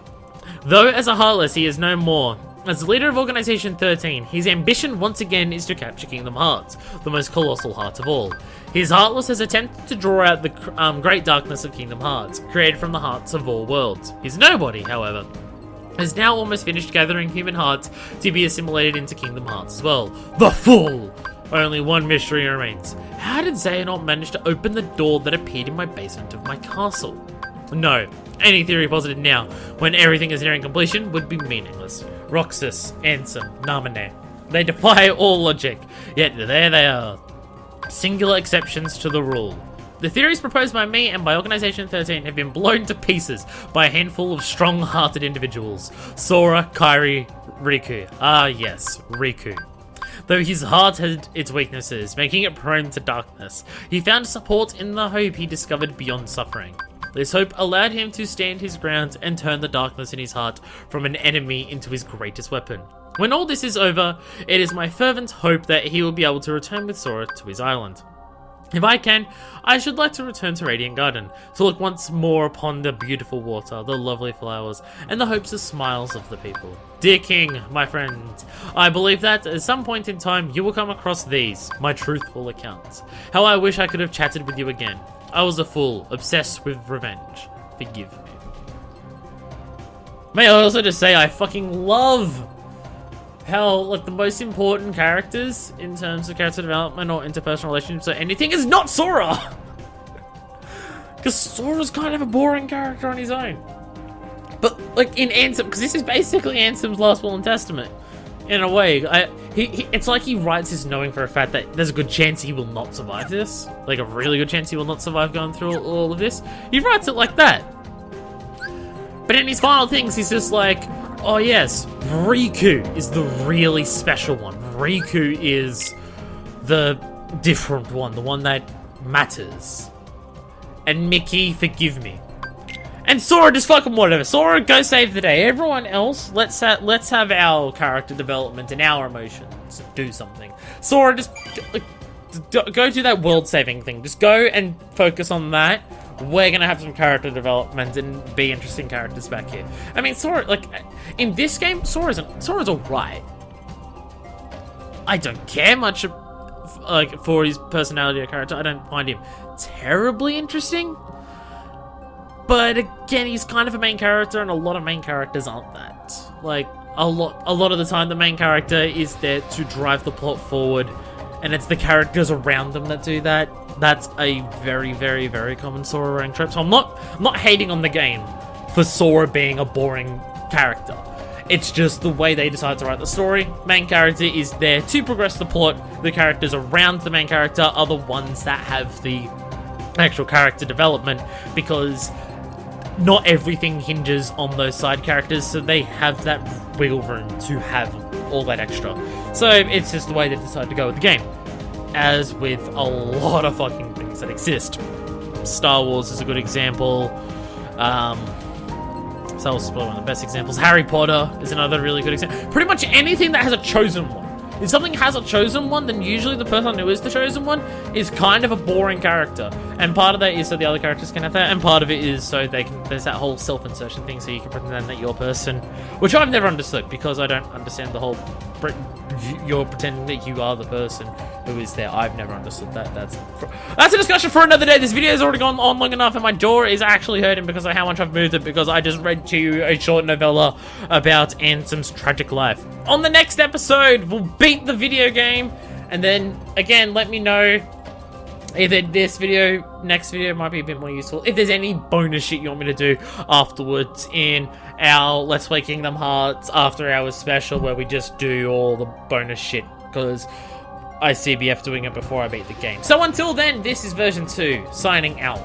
Though as a Heartless he is no more, as the leader of Organization 13, his ambition once again is to capture Kingdom Hearts, the most colossal heart of all. His Heartless has attempted to draw out the great darkness of Kingdom Hearts, created from the hearts of all worlds. His nobody, however, has now almost finished gathering human hearts to be assimilated into Kingdom Hearts as well. The fool! Only one mystery remains. How did Xehanort manage to open the door that appeared in my basement of my castle? No, any theory posited now, when everything is nearing completion, would be meaningless. Roxas, Ansem, Naminé. They defy all logic, yet there they are. Singular exceptions to the rule. The theories proposed by me and by Organization 13 have been blown to pieces by a handful of strong-hearted individuals. Sora, Kairi, Riku. Ah yes, Riku. Though his heart had its weaknesses, making it prone to darkness, he found support in the hope he discovered beyond suffering. This hope allowed him to stand his ground and turn the darkness in his heart from an enemy into his greatest weapon. When all this is over, it is my fervent hope that he will be able to return with Sora to his island. If I can, I should like to return to Radiant Garden, to look once more upon the beautiful water, the lovely flowers, and the hopes and smiles of the people. Dear King, my friend, I believe that at some point in time you will come across these, my truthful accounts. How I wish I could have chatted with you again. I was a fool, obsessed with revenge. Forgive me. May I also just say I fucking love how, like, the most important characters in terms of character development or interpersonal relationships or anything is not Sora! Because Sora's kind of a boring character on his own. But, like, in Ansem, because this is basically Ansem's last will and testament, in a way. It's like he writes this knowing for a fact that there's a good chance he will not survive this. Like, a really good chance he will not survive going through all of this. He writes it like that. But in his final things, he's just like, oh yes, Riku is the really special one. Riku is the different one, the one that matters. And Mickey, forgive me. And Sora, just fucking whatever. Sora, go save the day. Everyone else, let's have our character development and our emotions do something. Sora, just go do that world-saving thing. Just go and focus on that. We're gonna have some character development and be interesting characters back here. I mean, Sora, like, in this game, Sora's alright. I don't care much, like, for his personality or character. I don't find him terribly interesting. But again, he's kind of a main character, and a lot of main characters aren't that. Like, a lot of the time, the main character is there to drive the plot forward, and it's the characters around them that do that. That's a very, very, very common Sora rank trope. So I'm not hating on the game for Sora being a boring character. It's just the way they decide to write the story. Main character is there to progress the plot. The characters around the main character are the ones that have the actual character development, because not everything hinges on those side characters, so they have that wiggle room to have all that extra. So it's just the way they decide to go with the game. As with a lot of fucking things that exist. Star Wars is a good example. Star Wars is probably one of the best examples. Harry Potter is another really good example. Pretty much anything that has a chosen one. If something has a chosen one, then usually the person who is the chosen one is kind of a boring character. And part of that is so the other characters can have that, and part of it is so they can, there's that whole self-insertion thing, so you can pretend that you're a person, which I've never understood, because I don't understand the whole you're pretending that you are the person who is there. I've never understood that. That's a discussion for another day. This video has already gone on long enough, and my jaw is actually hurting because of how much I've moved it, because I just read to you a short novella about Ansem's tragic life. On the next episode, we'll beat the video game, and then again, let me know either this video, next video might be a bit more useful. If there's any bonus shit you want me to do afterwards in our Let's Play Kingdom Hearts After Hours special, where we just do all the bonus shit, because I see BF doing it before I beat the game. So until then, this is version 2, signing out.